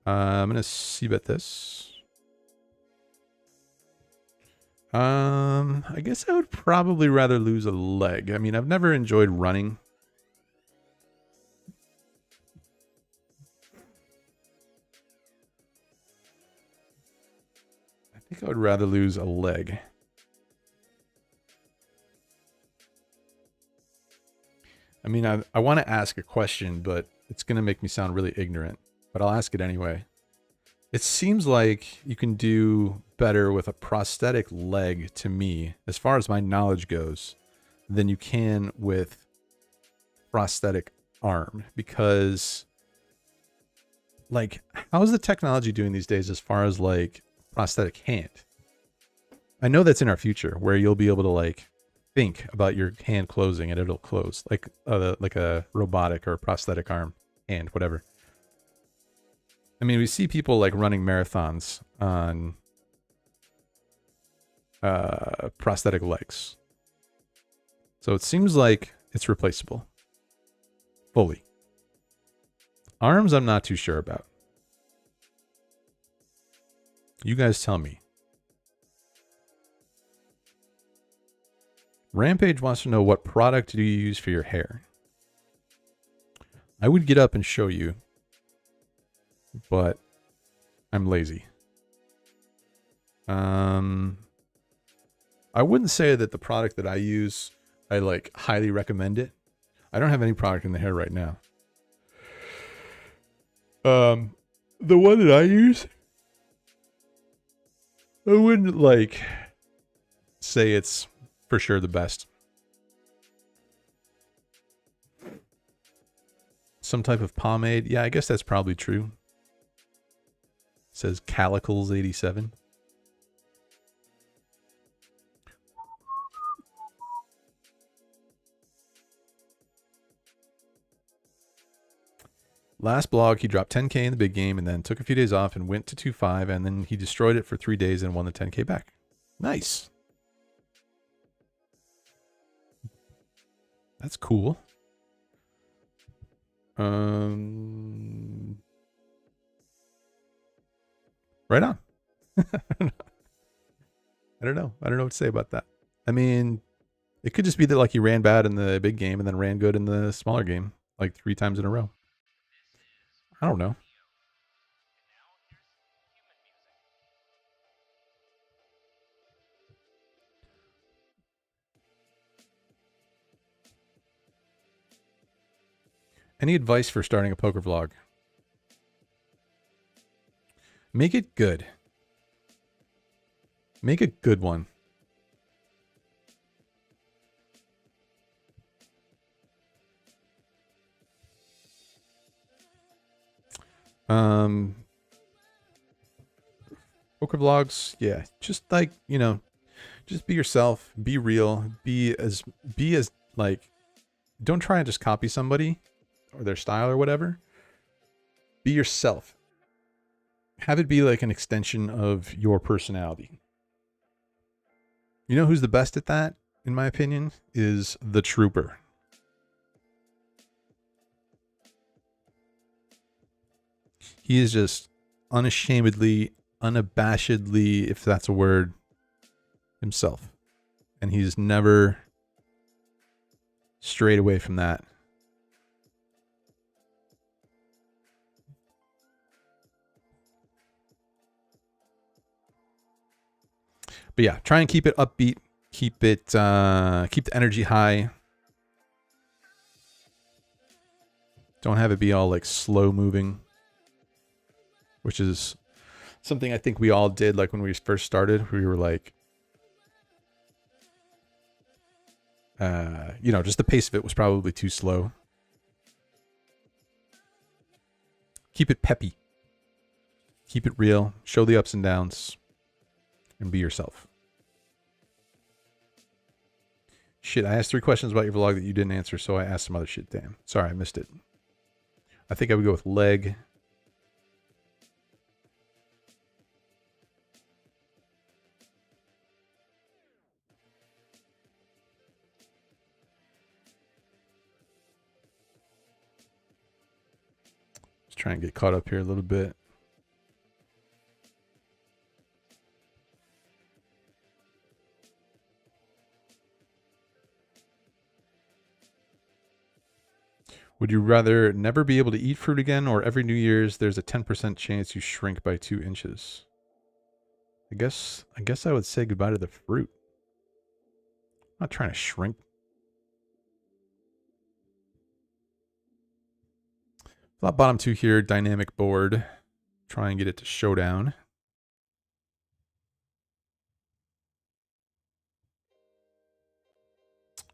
I'm going to c-bet this. I guess I would probably rather lose a leg. I mean, I've never enjoyed running. I think I would rather lose a leg. I mean, I want to ask a question, but it's going to make me sound really ignorant. But I'll ask it anyway. It seems like you can do better with a prosthetic leg, to me, as far as my knowledge goes, than you can with prosthetic arm. Because, like, how's the technology doing these days as far as, like, prosthetic hand? I know that's in our future, where you'll be able to, like, think about your hand closing and it'll close, like a robotic or prosthetic arm hand, whatever. I mean, we see people like running marathons on prosthetic legs. So it seems like it's replaceable fully. Arms, I'm not too sure about. You guys tell me. Rampage wants to know, what product do you use for your hair? I would get up and show you, but I'm lazy. I wouldn't say that the product that I use, I like highly recommend it. I don't have any product in the hair right now. The one that I use, I wouldn't like say it's for sure the best. Some type of pomade. Yeah, I guess that's probably true. It says Calicles 87. Last blog, he dropped 10K in the big game and then took a few days off and went to 2.5, and then he destroyed it for 3 days and won the 10K back. Nice. That's cool. Right on. I don't know. I don't know what to say about that. I mean, it could just be that like he ran bad in the big game and then ran good in the smaller game, like 3 times in a row. I don't know. Any advice for starting a poker vlog? Make it good. Make a good one. Poker vlogs, yeah, just like, you know, just be yourself, be real, be as like, don't try and just copy somebody or their style or whatever. Be yourself. Have it be like an extension of your personality. You know who's the best at that, in my opinion, is the Trooper. He is just unashamedly, unabashedly, if that's a word, himself. And he's never strayed away from that. But yeah, try and keep it upbeat. Keep the energy high. Don't have it be all like slow moving, which is something I think we all did. Like when we first started, we were like, you know, just the pace of it was probably too slow. Keep it peppy. Keep it real. Show the ups and downs. And be yourself. Shit, I asked 3 questions about your vlog that you didn't answer, so I asked some other shit. Damn. Sorry, I missed it. I think I would go with leg. Just try and get caught up here a little bit. Would you rather never be able to eat fruit again, or every New Year's there's a 10% chance you shrink by 2 inches? I guess I would say goodbye to the fruit. I'm not trying to shrink. Flop bottom 2 here, dynamic board. Try and get it to showdown.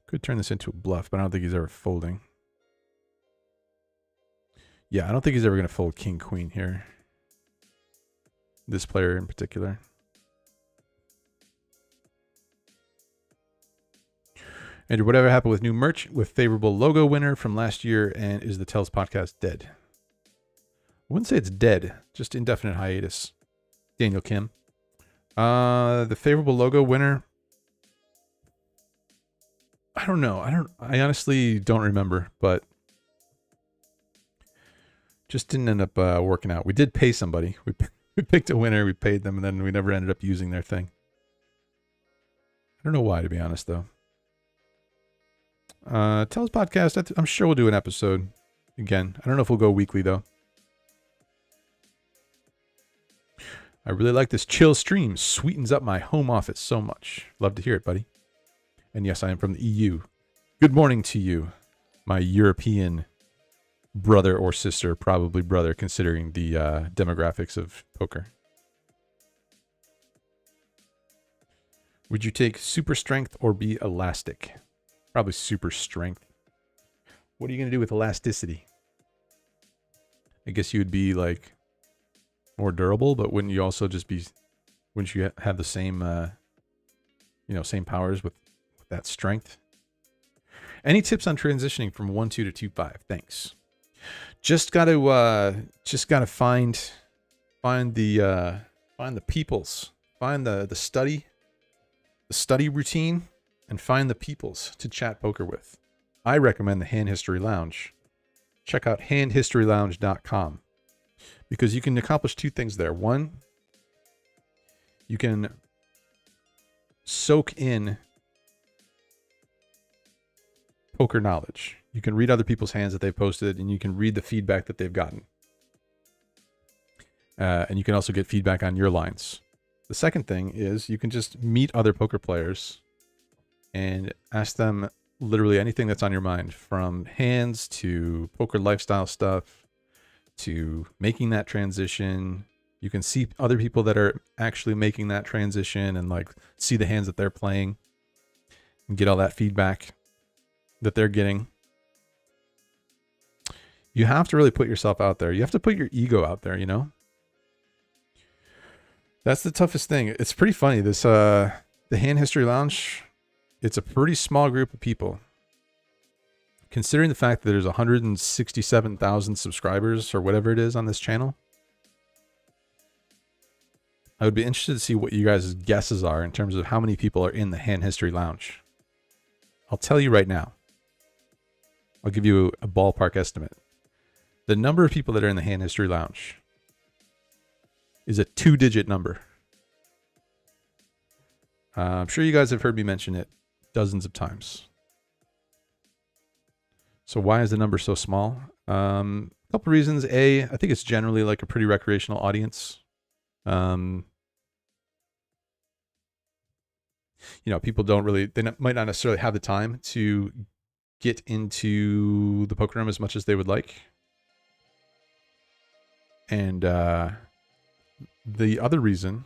Could turn this into a bluff, but I don't think he's ever folding. Yeah, I don't think he's ever going to fold king queen here. This player in particular. Andrew, whatever happened with new merch with favorable logo winner from last year, and is the Tells podcast dead? I wouldn't say it's dead, just indefinite hiatus. Daniel Kim. The favorable logo winner. I don't know. I honestly don't remember, but just didn't end up working out. We did pay somebody. We picked a winner, we paid them, and then we never ended up using their thing. I don't know why, to be honest, though. Tell us podcast. I'm sure we'll do an episode again. I don't know if we'll go weekly though. I really like this chill stream. Sweetens up my home office so much. Love to hear it, buddy. And yes, I am from the EU. Good morning to you, my European brother or sister, probably brother, considering the demographics of poker. Would you take super strength or be elastic? Probably super strength. What are you going to do with elasticity? I guess you would be like more durable, but wouldn't you also just be, wouldn't you have the same, same powers with that strength? Any tips on transitioning from 1-2 to 2-5? Thanks. Just gotta find the peoples, find the study routine, and find the peoples to chat poker with. I recommend the Hand History Lounge. Check out handhistorylounge.com because you can accomplish two things there. One, you can soak in poker knowledge. You can read other people's hands that they've posted, and you can read the feedback that they've gotten. And you can also get feedback on your lines. The second thing is you can just meet other poker players and ask them literally anything that's on your mind, from hands to poker lifestyle stuff to making that transition. You can see other people that are actually making that transition and like see the hands that they're playing and get all that feedback that they're getting. You have to really put yourself out there. You have to put your ego out there, you know? That's the toughest thing. It's pretty funny. This the Hand History Lounge, it's a pretty small group of people. Considering the fact that there's 167,000 subscribers or whatever it is on this channel, I would be interested to see what you guys' guesses are in terms of how many people are in the Hand History Lounge. I'll tell you right now. I'll give you a ballpark estimate. The number of people that are in the Hand History Lounge is a 2-digit number. I'm sure you guys have heard me mention it dozens of times. So why is the number so small? A couple reasons. A, I think it's generally like a pretty recreational audience. People don't really, might not necessarily have the time to get into the poker room as much as they would like. And the other reason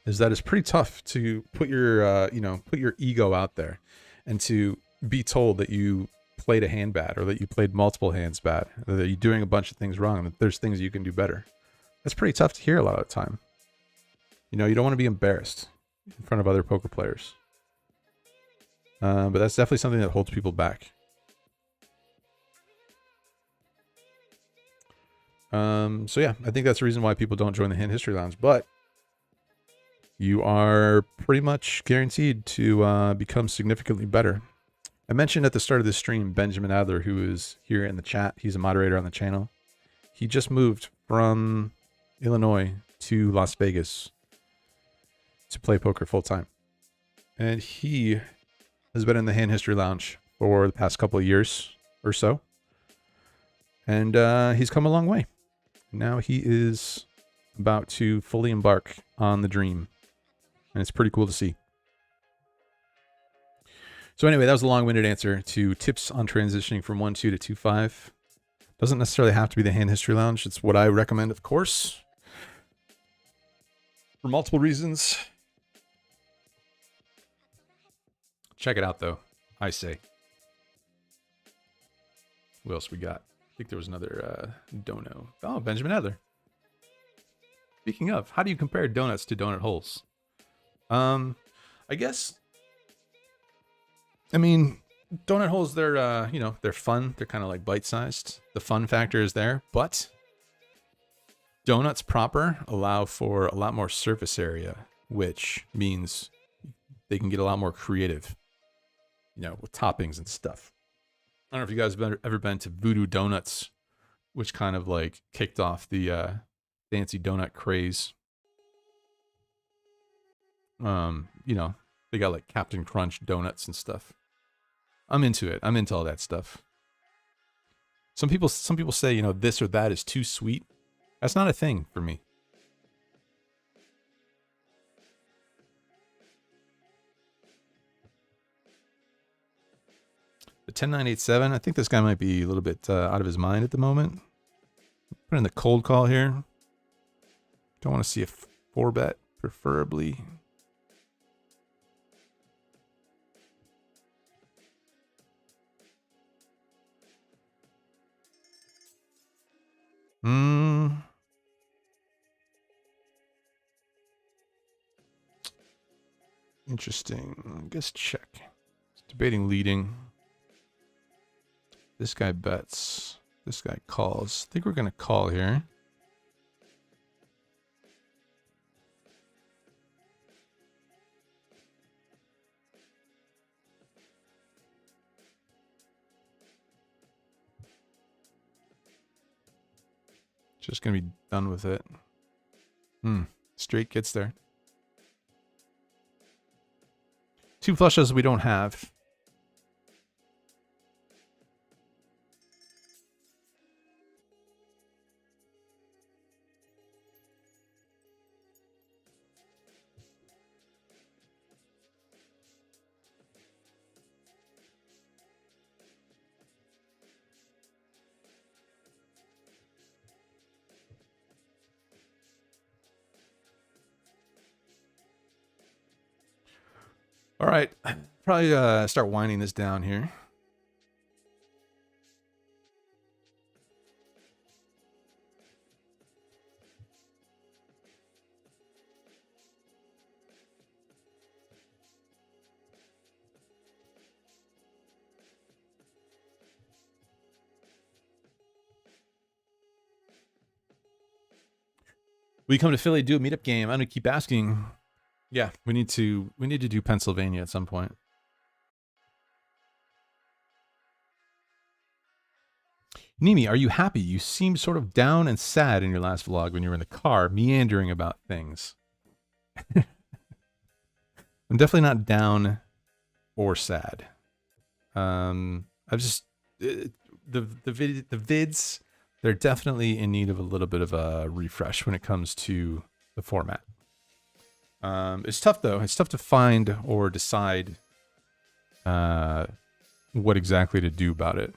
is that it's pretty tough to put your, put your ego out there and to be told that you played a hand bad or that you played multiple hands bad, or that you're doing a bunch of things wrong and that there's things you can do better. That's pretty tough to hear a lot of the time. You don't want to be embarrassed in front of other poker players. But that's definitely something that holds people back. So yeah, I think that's the reason why people don't join the Hand History Lounge, but you are pretty much guaranteed to become significantly better. I mentioned at the start of this stream, Benjamin Adler, who is here in the chat. He's a moderator on the channel. He just moved from Illinois to Las Vegas to play poker full time. And he has been in the Hand History Lounge for the past couple of years or so. And he's come a long way. Now he is about to fully embark on the dream. And it's pretty cool to see. So anyway, that was a long-winded answer to tips on transitioning from 1-2 to 2-5. Doesn't necessarily have to be the Hand History Lounge. It's what I recommend, of course, for multiple reasons. Check it out, though, I say. What else we got? I think there was another dono. Oh, Benjamin Adler. Speaking of, how do you compare donuts to donut holes? I guess, donut holes, they're, they're fun. They're kind of like bite-sized. The fun factor is there, but donuts proper allow for a lot more surface area, which means they can get a lot more creative, with toppings and stuff. I don't know if you guys have ever been to Voodoo Donuts, which kind of like kicked off the fancy donut craze. They got like Captain Crunch donuts and stuff. I'm into it. I'm into all that stuff. Some people say, you know, this or that is too sweet. That's not a thing for me. The 10987, I think this guy might be a little bit out of his mind at the moment. Put in the cold call here. Don't want to see a 4-bet, preferably. Interesting. I guess check. It's debating leading. This guy bets. This guy calls. I think we're going to call here. Just going to be done with it. Straight gets there. 2 flushes we don't have. All right, probably start winding this down here. We come to Philly, do a meetup game. I'm gonna keep asking. Yeah, we need to do Pennsylvania at some point. Nimi, are you happy? You seemed sort of down and sad in your last vlog when you were in the car, meandering about things. I'm definitely not down or sad. I've just the vids, they're definitely in need of a little bit of a refresh when it comes to the format. It's tough though. It's tough to find or decide what exactly to do about it.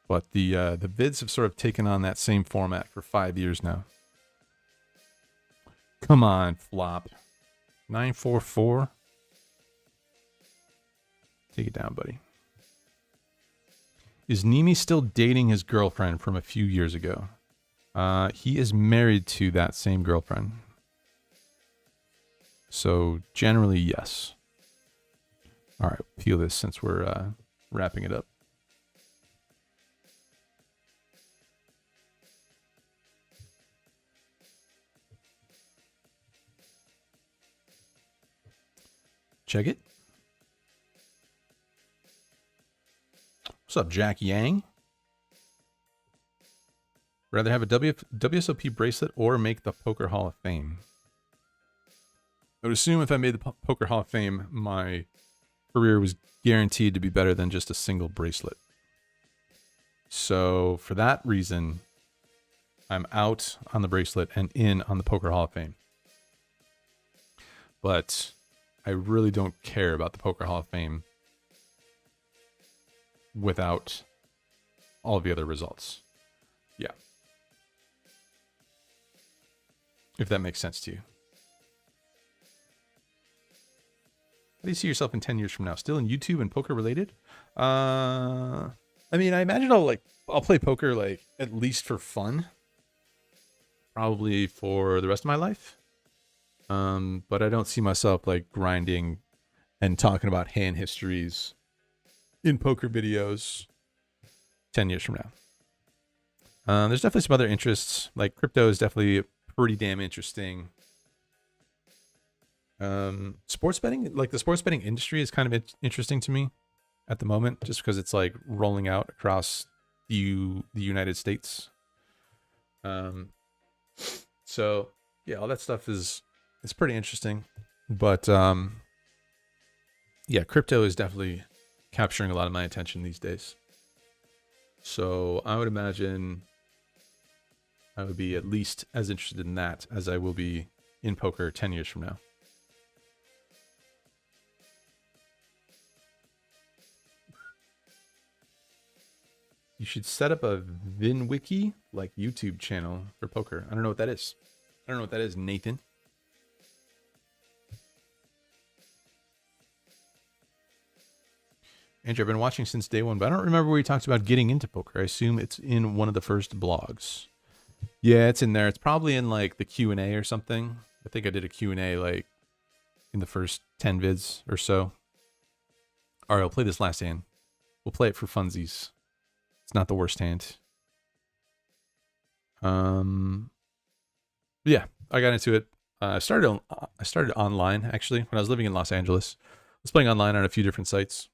But the vids have sort of taken on that same format for 5 years now. Come on, flop. 944. Take it down, buddy. Is Nimi still dating his girlfriend from a few years ago? He is married to that same girlfriend. So generally, yes. All right, peel this since we're wrapping it up. Check it. What's up, Jack Yang? Rather have a WSOP bracelet or make the Poker Hall of Fame? I would assume if I made the Poker Hall of Fame, my career was guaranteed to be better than just a single bracelet. So for that reason, I'm out on the bracelet and in on the Poker Hall of Fame. But I really don't care about the Poker Hall of Fame without all the other results. Yeah. If that makes sense to you. How do you see yourself in 10 years from now? Still in YouTube and poker related? I mean, I imagine I'll play poker like at least for fun. Probably for the rest of my life. But I don't see myself like grinding and talking about hand histories in poker videos 10 years from now. There's definitely some other interests. Like crypto is definitely pretty damn interesting. Sports betting, like the sports betting industry is kind of interesting to me at the moment, just because it's like rolling out across the United States. So yeah, all that stuff is pretty interesting, but yeah, crypto is definitely capturing a lot of my attention these days. So I would imagine I would be at least as interested in that as I will be in poker 10 years from now. You should set up a VinWiki like YouTube channel for poker. I don't know what that is. I don't know what that is, Nathan. Andrew, I've been watching since day one, but I don't remember where you talked about getting into poker. I assume it's in one of the first blogs. Yeah, it's in there. It's probably in like the Q&A or something. I think I did a Q&A like in the first 10 vids or so. All right, I'll play this last hand. We'll play it for funsies. It's not the worst hand. Yeah, I got into it. I started online actually when I was living in Los Angeles. I was playing online on a few different sites.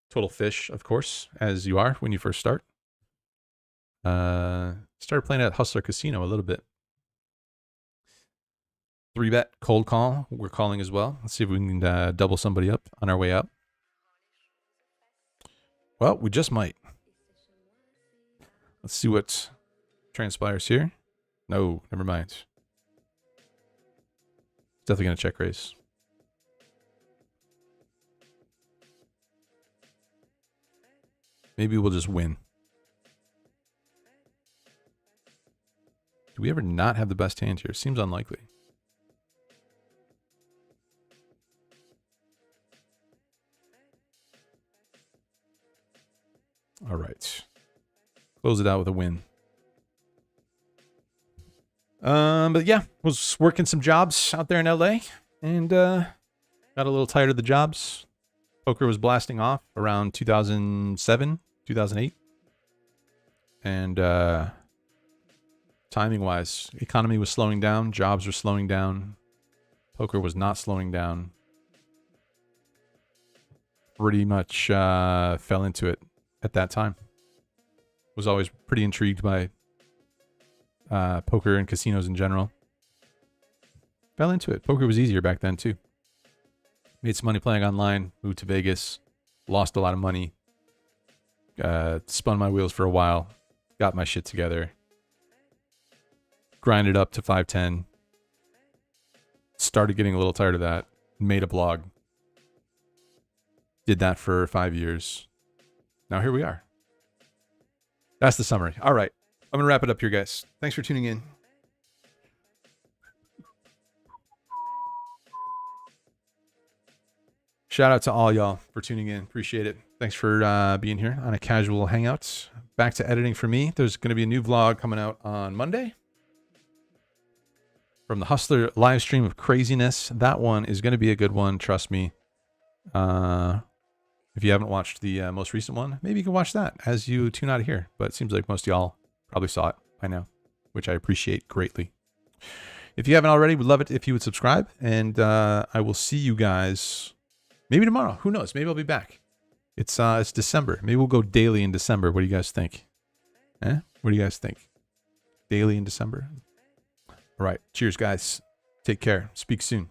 Total Fish, of course, as you are when you first start. Started playing at Hustler Casino a little bit. 3-bet cold call. We're calling as well. Let's see if we can double somebody up on our way out. Well, we just might. Let's see what transpires here. No, never mind. Definitely going to check raise. Maybe we'll just win. Do we ever not have the best hand here? Seems unlikely. All right. Close it out with a win. But yeah, was working some jobs out there in LA and got a little tired of the jobs. Poker was blasting off around 2007, 2008. And timing wise, economy was slowing down, jobs were slowing down. Poker was not slowing down. Pretty much fell into it at that time. Was always pretty intrigued by poker and casinos in general. Fell into it. Poker was easier back then too. Made some money playing online, moved to Vegas, lost a lot of money, spun my wheels for a while, got my shit together, grinded up to 510, started getting a little tired of that, made a blog, did that for 5 years. Now here we are. That's the summary. All right. I'm going to wrap it up here, guys. Thanks for tuning in. Shout out to all y'all for tuning in. Appreciate it. Thanks for being here on a casual hangout. Back to editing for me. There's going to be a new vlog coming out on Monday from the Hustler live stream of craziness. That one is going to be a good one. Trust me. If you haven't watched the most recent one, maybe you can watch that as you tune out of here. But it seems like most of y'all probably saw it by now, which I appreciate greatly. If you haven't already, would love it if you would subscribe. And I will see you guys maybe tomorrow. Who knows? Maybe I'll be back. It's December. Maybe we'll go daily in December. What do you guys think? What do you guys think? Daily in December? All right. Cheers, guys. Take care. Speak soon.